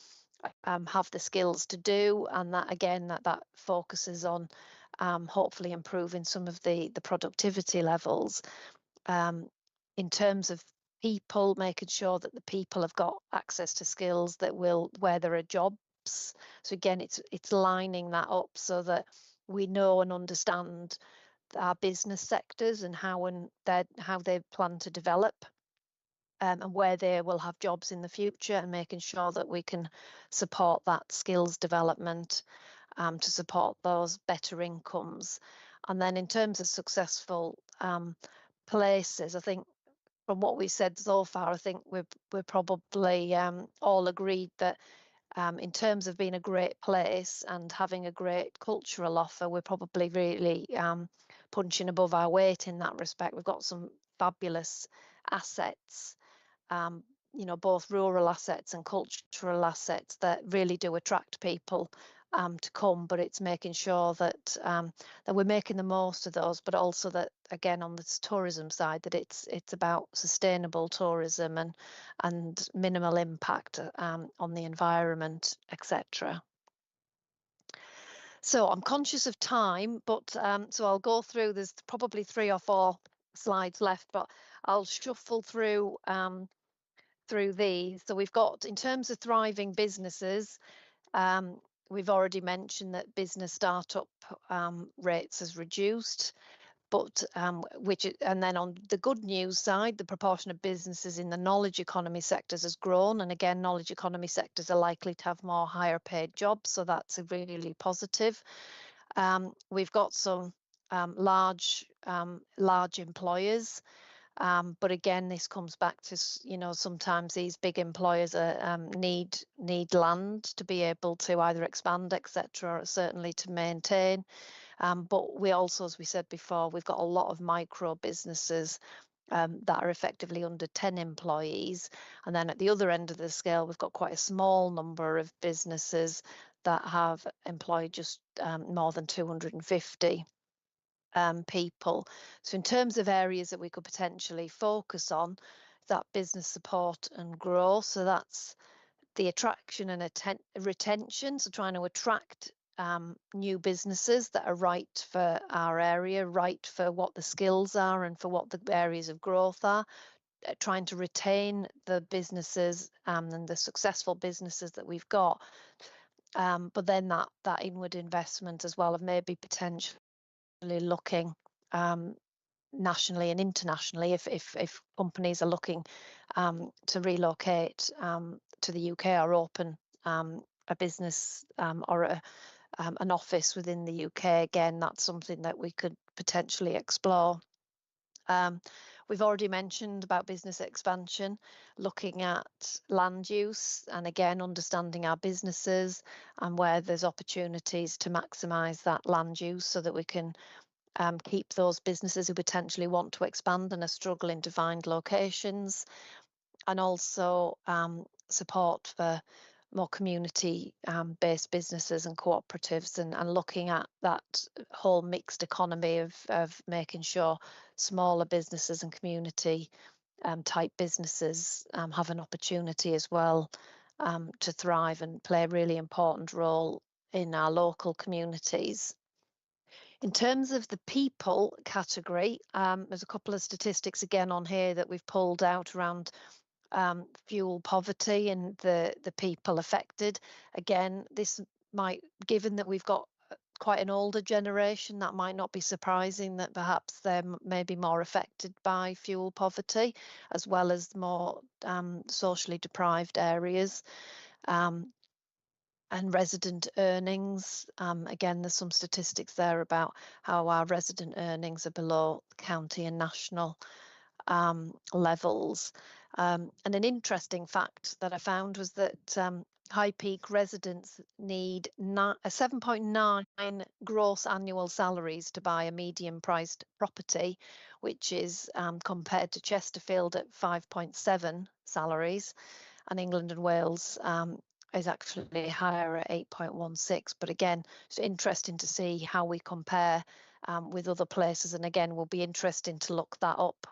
have the skills to do, and that again, that focuses on hopefully improving some of the productivity levels. In terms of people, making sure that the people have got access to skills that will, where there are jobs. So again, it's lining that up so that we know and understand our business sectors and how they plan to develop, and where they will have jobs in the future, and making sure that we can support that skills development to support those better incomes. And then in terms of successful places, I think from what we've said so far, I think we're probably all agreed that in terms of being a great place and having a great cultural offer, we're probably really punching above our weight in that respect. We've got some fabulous assets, both rural assets and cultural assets that really do attract people to come, but it's making sure that that we're making the most of those, but also that, again, on the tourism side, that it's about sustainable tourism and minimal impact on the environment, etc. So I'm conscious of time, but so I'll go through. There's probably 3 or 4 slides left, but I'll shuffle through these. So we've got, in terms of thriving businesses, we've already mentioned that business startup rates has reduced, but and then on the good news side, the proportion of businesses in the knowledge economy sectors has grown, and again, knowledge economy sectors are likely to have more higher paid jobs, so that's a really positive. We've got some large employers. But again, this comes back to, sometimes these big employers need land to be able to either expand, etc., or certainly to maintain. But we also, as we said before, we've got a lot of micro businesses that are effectively under 10 employees. And then at the other end of the scale, we've got quite a small number of businesses that have employed just more than 250 people. So in terms of areas that we could potentially focus on, that business support and growth, so that's the attraction and retention, so trying to attract new businesses that are right for our area, right for what the skills are and for what the areas of growth are, trying to retain the businesses and the successful businesses that we've got, but then that inward investment as well of maybe potentially looking nationally and internationally if companies are looking to relocate to the UK or open a business or an office within the UK. Again, that's something that we could potentially explore. We've already mentioned about business expansion, looking at land use, and again, understanding our businesses and where there's opportunities to maximise that land use so that we can keep those businesses who potentially want to expand and are struggling to find locations, and also support for more community-based businesses and cooperatives, and looking at that whole mixed economy of making sure smaller businesses and community type businesses have an opportunity as well to thrive and play a really important role in our local communities. In terms of the people category, there's a couple of statistics again on here that we've pulled out around fuel poverty and the people affected. Again, this might, given that we've got quite an older generation, that might not be surprising that perhaps they're maybe more affected by fuel poverty, as well as more socially deprived areas. And resident earnings, again, there's some statistics there about how our resident earnings are below county and national levels. And an interesting fact that I found was that High Peak residents need 7.9 gross annual salaries to buy a medium priced property, which is compared to Chesterfield at 5.7 salaries, and England and Wales is actually higher at 8.16. But again, it's interesting to see how we compare with other places, and again, will be interesting to look that up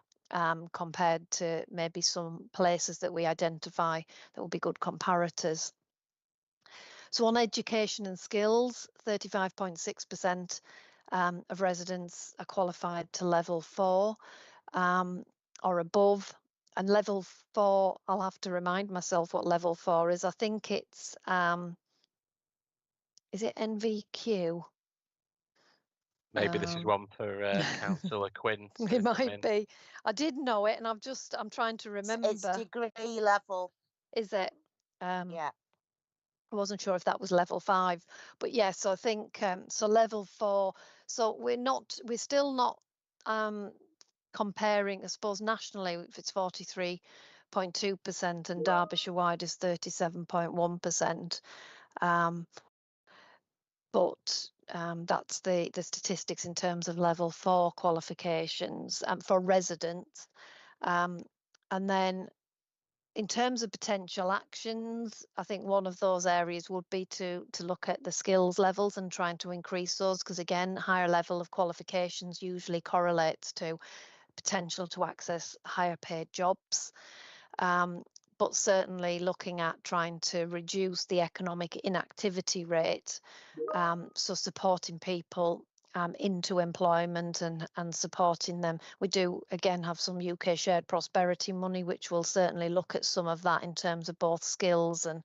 compared to maybe some places that we identify that will be good comparators. So on education and skills, 35.6% of residents are qualified to level 4 or above. And level 4, I'll have to remind myself what level 4 is. I think it's, is it NVQ? Maybe this is one for Councillor Quinn. It might be. I did know it, and I'm trying to remember. It's degree level. Is it? Yeah. I wasn't sure if that was level 5, but yes, so I think so level 4. So we're still not comparing, I suppose, nationally, if it's 43.2% and Derbyshire wide is 37.1%. But that's the statistics in terms of level 4 qualifications for residents. And then in terms of potential actions, I think one of those areas would be to look at the skills levels and trying to increase those, because again, higher level of qualifications usually correlates to potential to access higher paid jobs. But certainly looking at trying to reduce the economic inactivity rate, so supporting people into employment and supporting them. We do again have some UK shared prosperity money, which will certainly look at some of that in terms of both skills and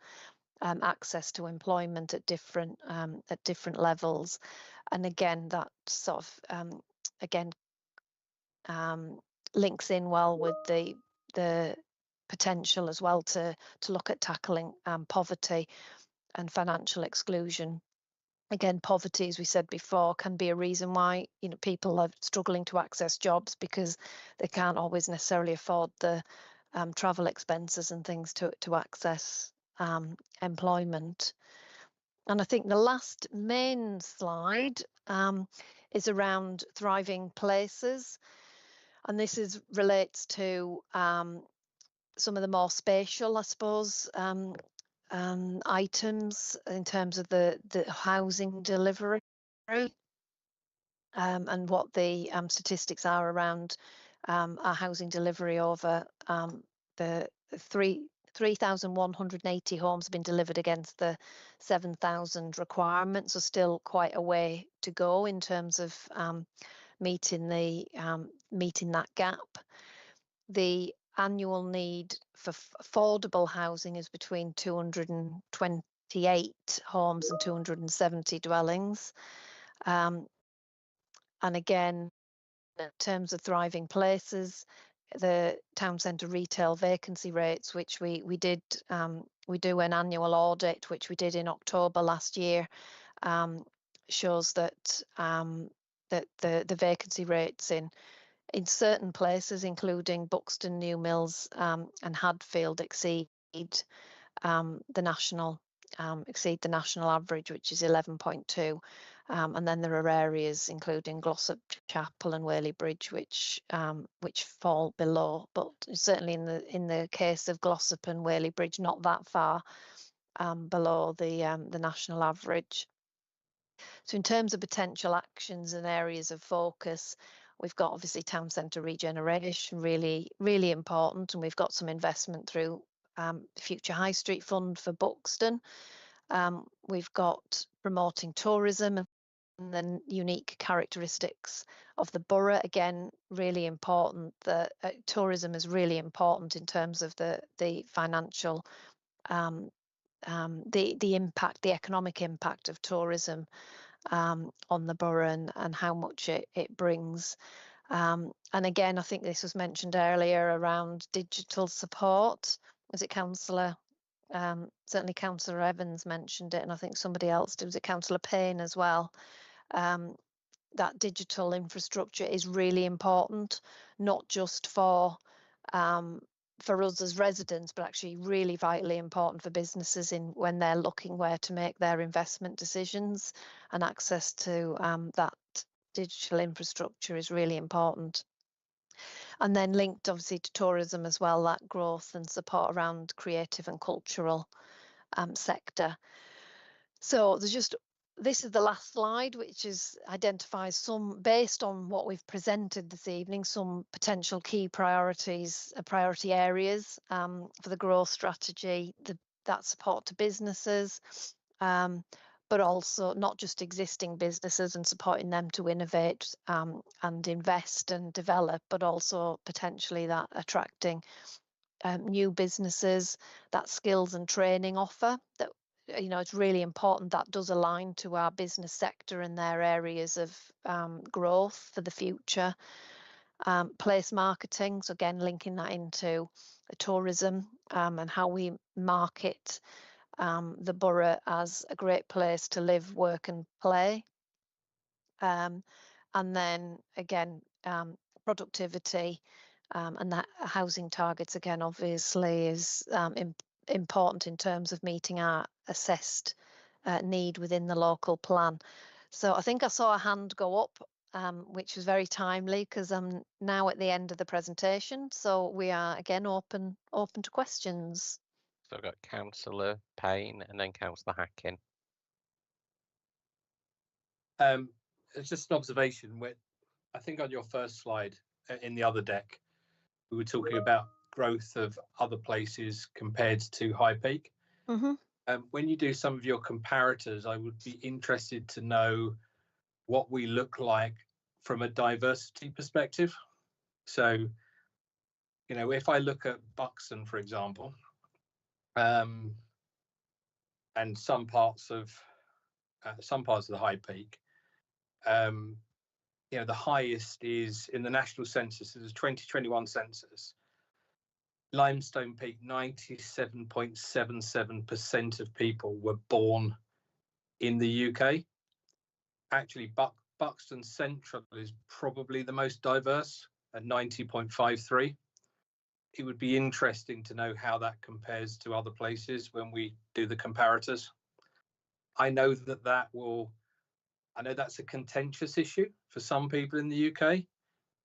access to employment at different levels. And again, that sort of links in well with the potential as well to look at tackling poverty and financial exclusion. Again, poverty, as we said before, can be a reason why people are struggling to access jobs, because they can't always necessarily afford the travel expenses and things to access employment. And I think the last main slide is around thriving places, and this relates to some of the more spatial, I suppose, items in terms of the housing delivery and what the statistics are around our housing delivery over the 3,180 homes have been delivered against the 7,000 requirements, so still quite a way to go in terms of meeting that gap. The annual need for affordable housing is between 228 homes and 270 dwellings. And again, in terms of thriving places, the town centre retail vacancy rates, which we do an annual audit, which we did in October last year, shows that the vacancy rates in certain places, including Buxton, New Mills and Hadfield, exceed the national average, which is 11.2. And then there are areas including Glossop Chapel and Whaley Bridge which fall below, but certainly in the case of Glossop and Whaley Bridge, not that far below the national average. So in terms of potential actions and areas of focus, we've got obviously town centre regeneration, really, really important, and we've got some investment through Future High Street Fund for Buxton. We've got promoting tourism and the unique characteristics of the borough. Again, really important that tourism is really important in terms of the financial, the impact, the economic impact of tourism on the borough and how much it brings. And again, I think this was mentioned earlier around digital support. Was it Councillor? Certainly Councillor Evans mentioned it, and I think somebody else did. Was it Councillor Payne as well? that digital infrastructure is really important, not just for us as residents, but actually really vitally important for businesses in when they're looking where to make their investment decisions, and access to that digital infrastructure is really important. And then linked obviously to tourism as well, that growth and support around creative and cultural sector. So there's just, this is the last slide, which is identifies some, based on what we've presented this evening, some potential key priorities, priority areas for the growth strategy, that support to businesses, but also not just existing businesses and supporting them to innovate and invest and develop, but also potentially that attracting new businesses, that skills and training offer that, you know, it's really important that does align to our business sector and their areas of growth for the future. Place marketing, so again, linking that into tourism and how we market the borough as a great place to live, work and play. And then again, productivity and that housing targets, again, obviously is important in terms of meeting our assessed need within the local plan. So I think I saw a hand go up, which was very timely because I'm now at the end of the presentation. So we are again open to questions. So I've got Councillor Payne and then Councillor Hacking. It's just an observation where I think on your first slide in the other deck, we were talking about growth of other places compared to High Peak. Mm-hmm. When you do some of your comparators, I would be interested to know what we look like from a diversity perspective. So, you know, if I look at Buxton, for example, and some parts of the High Peak, you know, the highest is in the national census, it was 2021 census. Limestone Peak, 97.77% of people were born in the UK. Actually, Buxton Central is probably the most diverse at 90.53. It would be interesting to know how that compares to other places when we do the comparators. I know that's a contentious issue for some people in the UK,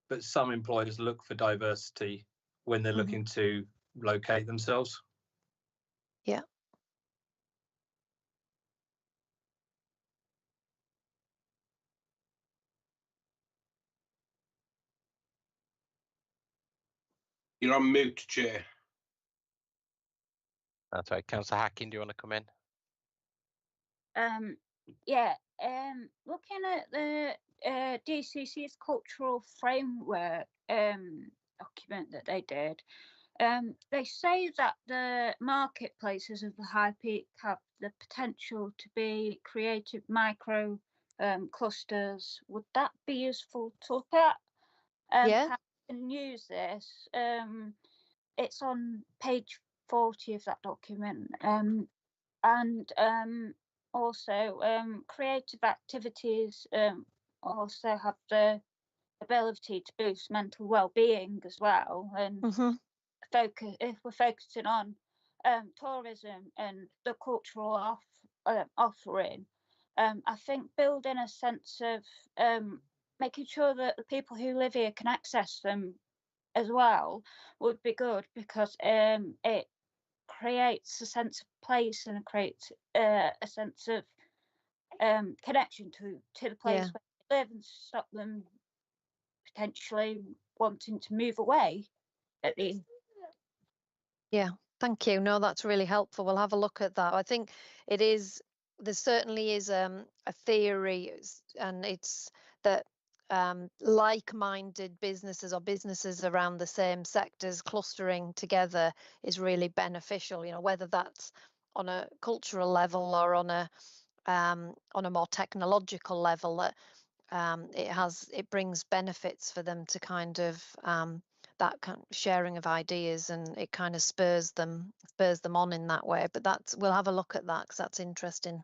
but some employers look for diversity when they're looking to locate themselves. Yeah. You're on mute, Chair. That's right. Councillor Hacking, do you want to come in? Yeah, looking at the DCC's cultural framework document that they did, they say that the marketplaces of the High Peak have the potential to be creative micro clusters. Would that be useful to look at? Yeah. How you can use this? It's on page 40 of that document, and also creative activities also have the ability to boost mental well-being as well. And if we're focusing on tourism and the cultural offering, I think building a sense of making sure that the people who live here can access them as well would be good, because it creates a sense of place and creates a sense of connection to the place where they live, and stop them potentially wanting to move away at the end. Yeah, thank you. No, that's really helpful. We'll have a look at that. I think it is, there certainly is a theory, and it's that like-minded businesses or businesses around the same sectors clustering together is really beneficial, you know, whether that's on a cultural level or on a more technological level, that it brings benefits for them to kind of that kind of sharing of ideas, and it kind of spurs them on in that way. But we'll have a look at that because that's interesting.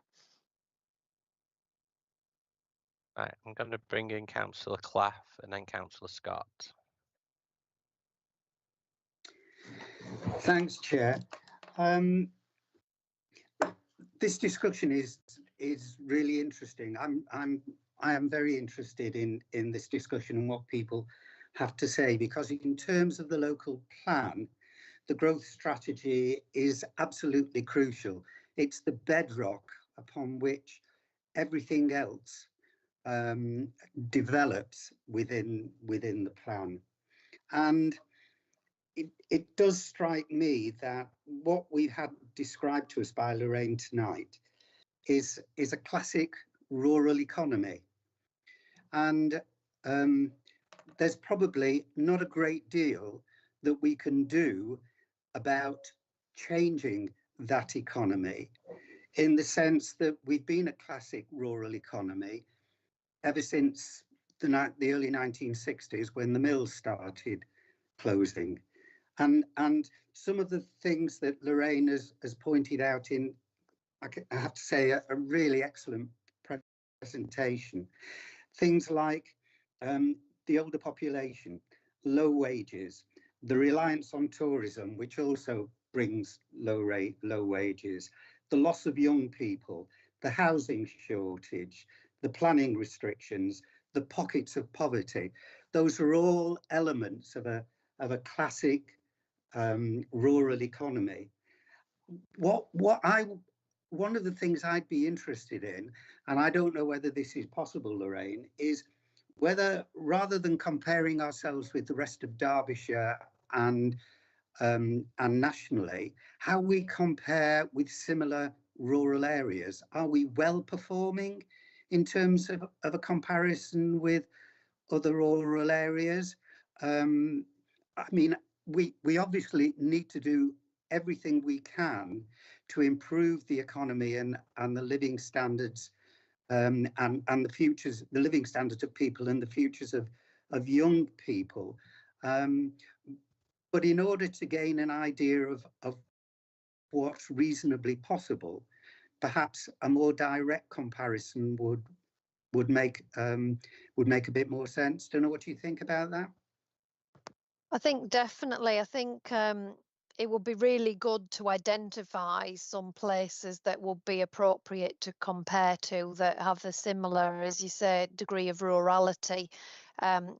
Right, I'm going to bring in Councillor Claff and then Councillor Scott. Thanks, Chair. This discussion is really interesting. I am very interested in this discussion and what people have to say, because in terms of the local plan, the growth strategy is absolutely crucial. It's the bedrock upon which everything else develops within the plan. And it does strike me that what we've had described to us by Lorraine tonight is a classic rural economy. And there's probably not a great deal that we can do about changing that economy, in the sense that we've been a classic rural economy ever since the early 1960s, when the mills started closing. And some of the things that Lorraine has pointed out in, I have to say, a really excellent presentation. Things like the older population, low wages, the reliance on tourism, which also brings low wages, the loss of young people, the housing shortage, the planning restrictions, the pockets of poverty. Those are all elements of a classic rural economy. One of the things I'd be interested in, and I don't know whether this is possible, Lorraine, is whether, rather than comparing ourselves with the rest of Derbyshire and nationally, how we compare with similar rural areas. Are we well performing in terms of a comparison with other rural areas? I mean, we obviously need to do everything we can to improve the economy and the living standards and the living standards of people and the futures of young people. But in order to gain an idea of what's reasonably possible, perhaps a more direct comparison would make a bit more sense. Don't know what you think about that. I think definitely. I think it would be really good to identify some places that would be appropriate to compare to, that have the similar, as you say, degree of rurality, and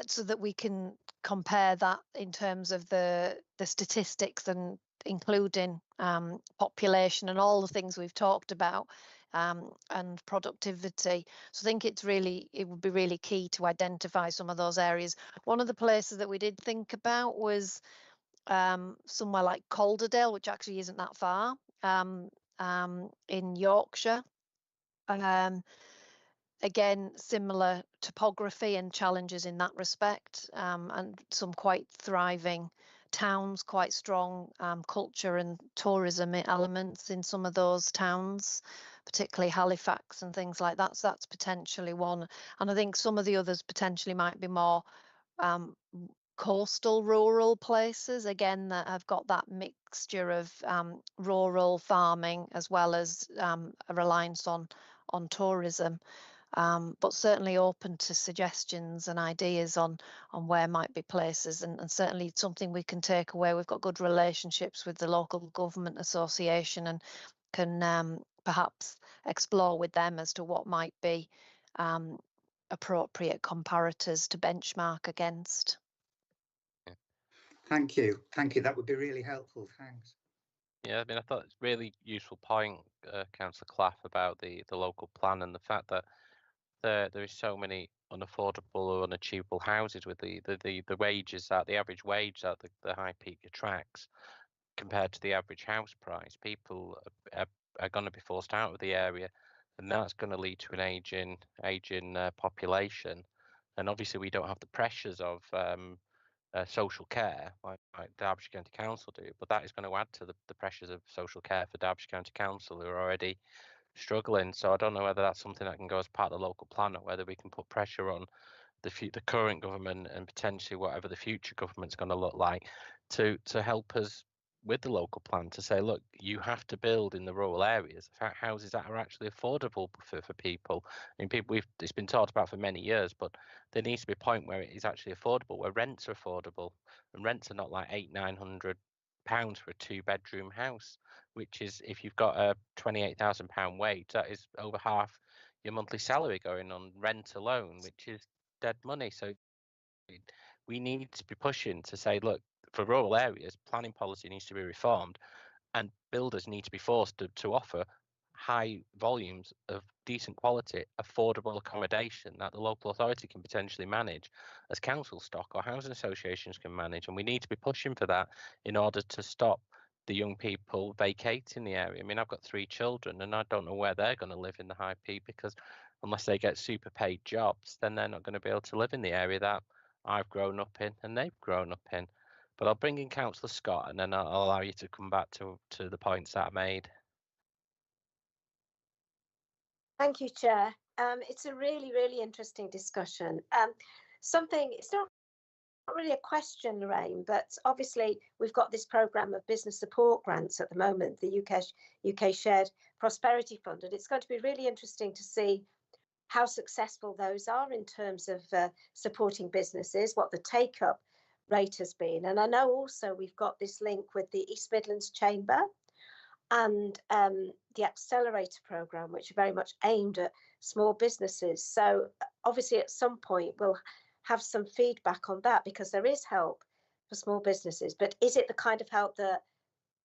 so that we can compare that in terms of the statistics, and including population and all the things we've talked about, and productivity. So I think it would be really key to identify some of those areas. One of the places that we did think about was somewhere like Calderdale, which actually isn't that far, in Yorkshire. Again, similar topography and challenges in that respect, and some quite thriving towns, quite strong culture and tourism elements in some of those towns, particularly Halifax and things like that. So that's potentially one. And I think some of the others potentially might be more coastal rural places, again, that have got that mixture of rural farming as well as a reliance on tourism. But certainly open to suggestions and ideas on where might be places, and certainly something we can take away. We've got good relationships with the local government association, and can perhaps explore with them as to what might be appropriate comparators to benchmark against. Thank you. That would be really helpful. Thanks. Yeah, I mean, I thought it's a really useful point, Councillor Claff, about the local plan and the fact that there is so many unaffordable or unachievable houses with the wages, that the average wage that the High Peak attracts compared to the average house price. People are going to be forced out of the area, and that's going to lead to an aging population. And obviously, we don't have the pressures of social care like Derbyshire County Council do, but that is going to add to the pressures of social care for Derbyshire County Council, who are already struggling. So I don't know whether that's something that can go as part of the local plan, or whether we can put pressure on the current government and potentially whatever the future government's going to look like to help us with the local plan to say, look, you have to build in the rural areas houses that are actually affordable for people. I mean, it's been talked about for many years, but there needs to be a point where it is actually affordable, where rents are affordable, and rents are not like £800-900 for a 2-bedroom house, which is, if you've got a £28,000 wage, that is over half your monthly salary going on rent alone, which is dead money. So we need to be pushing to say, look, for rural areas, planning policy needs to be reformed, and builders need to be forced to offer high volumes of decent quality, affordable accommodation that the local authority can potentially manage as council stock or housing associations can manage. And we need to be pushing for that in order to stop the young people vacating the area. I mean, I've got 3 children and I don't know where they're going to live in the High Peak, because unless they get super paid jobs, then they're not going to be able to live in the area that I've grown up in and they've grown up in. But I'll bring in Councillor Scott, and then I'll allow you to come back to the points that I made. Thank you, Chair. It's a really, really interesting discussion. It's not really a question, Lorraine, but obviously we've got this programme of business support grants at the moment, the UK Shared Prosperity Fund, and it's going to be really interesting to see how successful those are in terms of supporting businesses, what the take-up rate has been. And I know also we've got this link with the East Midlands Chamber and the Accelerator programme, which are very much aimed at small businesses. So obviously at some point we'll have some feedback on that, because there is help for small businesses, but is it the kind of help that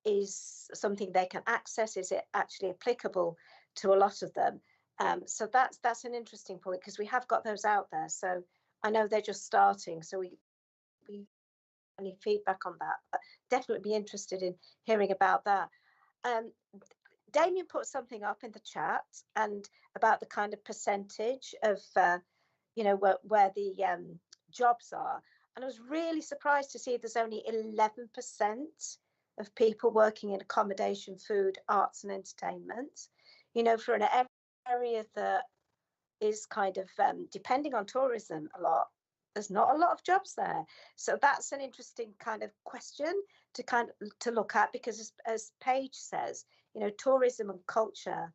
is something they can access? Is it actually applicable to a lot of them? So that's an interesting point, because we have got those out there. So I know they're just starting, so we any feedback on that, but definitely be interested in hearing about that. Damien put something up in the chat and about the kind of percentage of where the jobs are, and I was really surprised to see there's only 11% of people working in accommodation, food, arts and entertainment. For an area that is kind of depending on tourism a lot, there's not a lot of jobs there. So that's an interesting kind of question to look at, because as Paige says, tourism and culture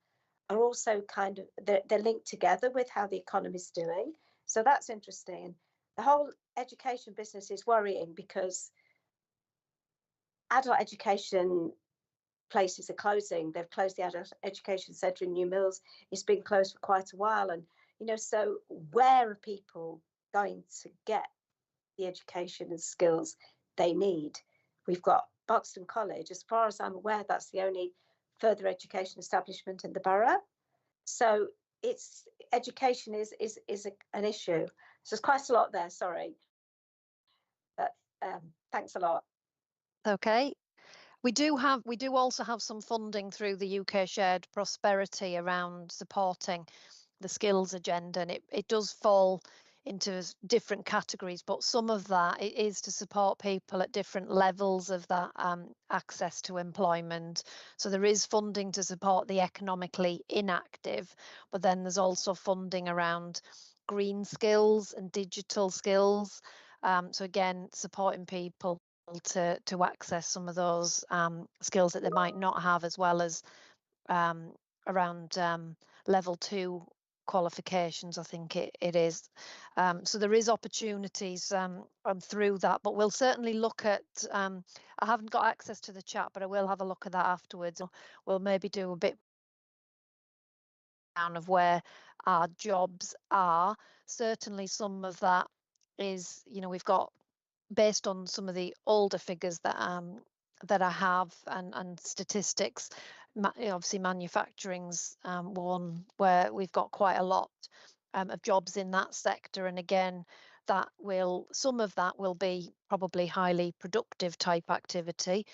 are also kind of, they're linked together with how the economy is doing. So that's interesting. The whole education business is worrying, because adult education places are closing. They've closed the Adult Education Centre in New Mills. It's been closed for quite a while. And, so where are people going to get the education and skills they need? We've got Buxton College. As far as I'm aware, that's the only further education establishment in the borough. So education is an issue. So there's quite a lot there, sorry. But thanks a lot. Okay. We do also have some funding through the UK Shared Prosperity around supporting the skills agenda, and it does fall into different categories, but some of that it is to support people at different levels of that access to employment. So there is funding to support the economically inactive, but then there's also funding around green skills and digital skills. So again, supporting people to access some of those skills that they might not have, as well as around level 2 qualifications, I think it is. So there is opportunities through that, but we'll certainly look at, I haven't got access to the chat, but I will have a look at that afterwards. We'll maybe do a bit down of where our jobs are. Certainly some of that is, we've got, based on some of the older figures that I have and statistics, obviously manufacturing's one where we've got quite a lot of jobs in that sector, and again some of that will be probably highly productive type activity,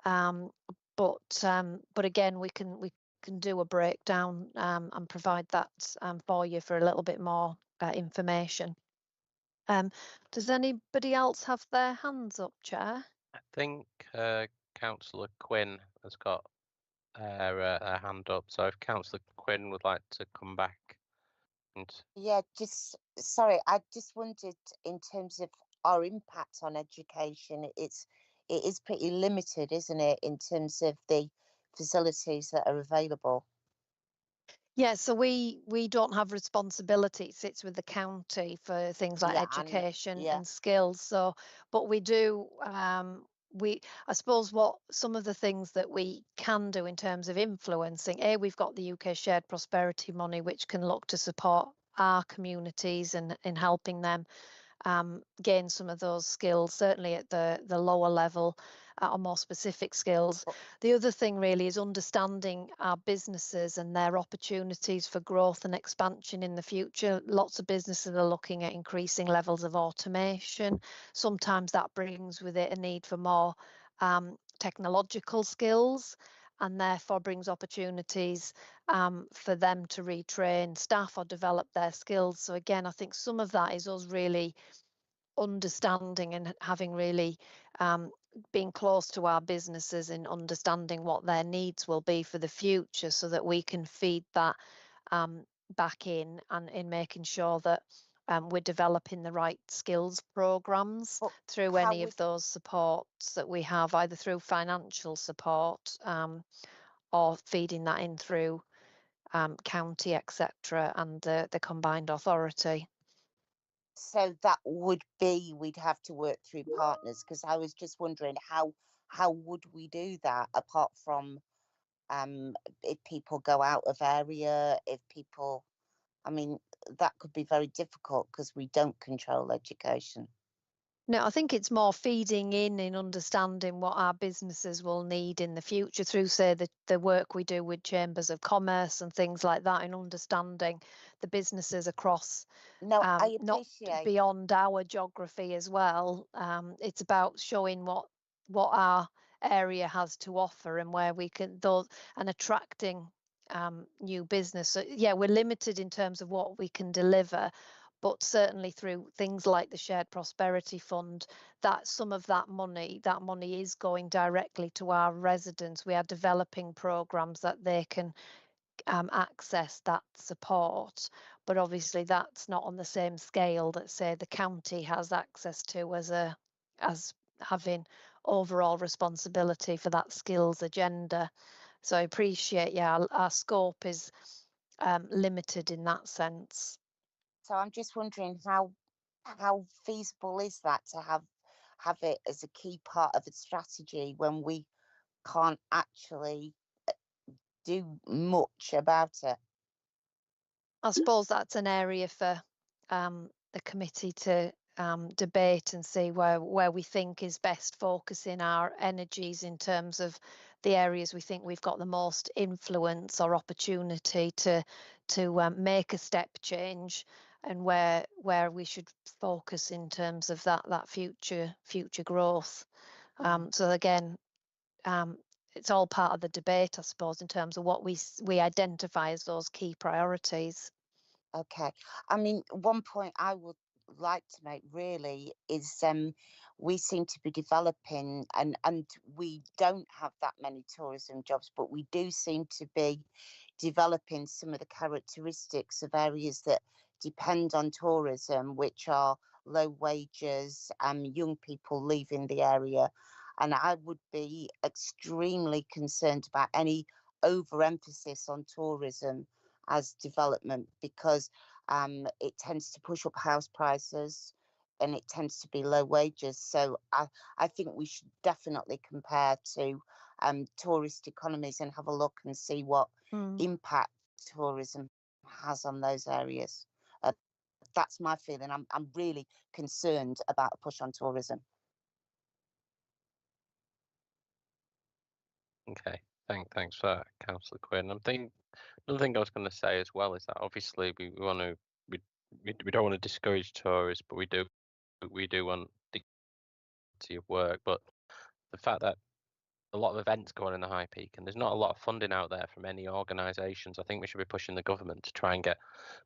but again we can do a breakdown and provide that for you for a little bit more information. Does anybody else have their hands up, Chair? I think Councillor Quinn has got her hand up. So if Councillor Quinn would like to come back. Yeah, sorry, I just wondered in terms of our impact on education, it's it is pretty limited, isn't it, in terms of the facilities that are available? Yeah, so we don't have responsibility. It sits with the county for things like Yeah, education yeah. and skills. So, but we do, I suppose what some of the things that we can do in terms of influencing, we've got the UK Shared Prosperity Money, which can look to support our communities and in helping them gain some of those skills, certainly at the lower level, or more specific skills. The other thing really is understanding our businesses and their opportunities for growth and expansion in the future. Lots of businesses are looking at increasing levels of automation. Sometimes that brings with it a need for more technological skills, and therefore brings opportunities for them to retrain staff or develop their skills. So again, I think some of that is us really understanding and having really being close to our businesses and understanding what their needs will be for the future, so that we can feed that back in, and in making sure that we're developing the right skills programs through any of those supports that we have, either through financial support or feeding that in through county, etc., and the combined authority. So that would be, we'd have to work through partners, because I was just wondering how would we do that, apart from if people go out of area, if people, I mean, that could be very difficult because we don't control education. No, I think it's more feeding in understanding what our businesses will need in the future through, say, the work we do with chambers of commerce and things like that, in understanding the businesses across, I not appreciate beyond our geography as well. It's about showing what our area has to offer and where we can, and attracting new business. So yeah, we're limited in terms of what we can deliver, but certainly through things like the Shared Prosperity Fund, that some of that money is going directly to our residents. We are developing programs that they can access that support, but obviously that's not on the same scale that, say, the county has access to as having overall responsibility for that skills agenda. So I appreciate, our scope is limited in that sense. So I'm just wondering how feasible is that to have it as a key part of a strategy when we can't actually do much about it? I suppose that's an area for the committee to debate and see where we think is best focusing our energies in terms of the areas we think we've got the most influence or opportunity to make a step change, and where we should focus in terms of that future growth. So again, it's all part of the debate, I suppose, in terms of what we identify as those key priorities. Okay. I mean, one point I would like to make really is we seem to be developing, and we don't have that many tourism jobs, but we do seem to be developing some of the characteristics of areas that depend on tourism, which are low wages, young people leaving the area. And I would be extremely concerned about any overemphasis on tourism as development, because it tends to push up house prices and it tends to be low wages. So I think we should definitely compare to tourist economies and have a look and see what impact tourism has on those areas. That's my feeling. I'm really concerned about a push on tourism. Okay, thanks for that, Councillor Quinn. Another thing I was going to say as well is that obviously we don't want to discourage tourists, but we do want dignity of work. But the fact that a lot of events go on in the High Peak, and there's not a lot of funding out there from any organisations. I think we should be pushing the government to try and get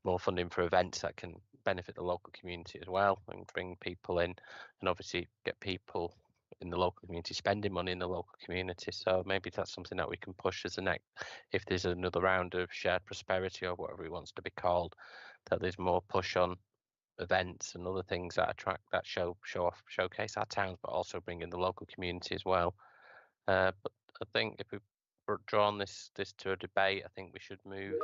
more funding for events that can benefit the local community as well, and bring people in, and obviously get people in the local community spending money in the local community. So maybe that's something that we can push as the next, if there's another round of shared prosperity or whatever it wants to be called, that there's more push on events and other things that attract, that showcase our towns, but also bring in the local community as well. But I think if we've drawn this to a debate, I think we should move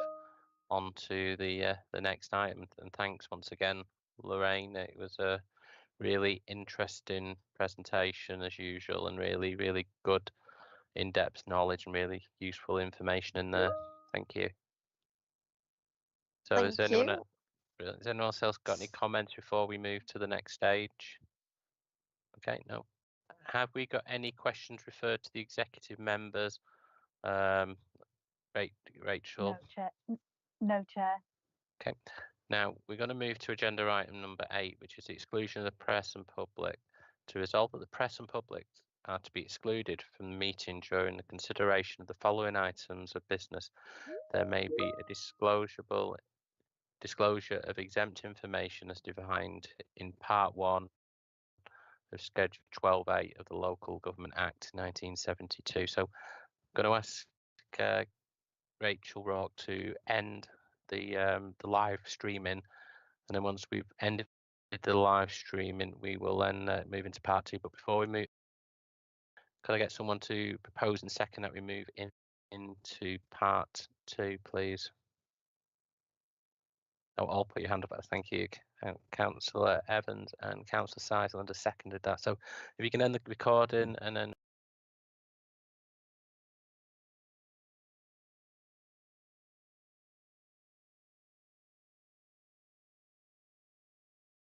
on to the next item. And thanks once again, Lorraine. It was a really interesting presentation as usual, and really good in-depth knowledge and really useful information in there. Thank you. So has anyone else got any comments before we move to the next stage? Okay, no. Have we got any questions referred to the executive members? Rachel? No, Chair. No, Chair. Okay. Now we're going to move to agenda item number 8, which is the exclusion of the press and public. To resolve that the press and public are to be excluded from the meeting during the consideration of the following items of business. There may be a disclosure of exempt information as defined in Part 1 of Schedule 12A of the Local Government Act 1972. So I'm going to ask Rachel Rourke to end the live streaming, and then once we've ended the live streaming, we will then move into Part 2. But before we move, could I get someone to propose and second that we move into Part 2, please? Oh, I'll put your hand up. Thank you. Councillor Evans and Councillor Seisland has seconded that. So if you can end the recording and then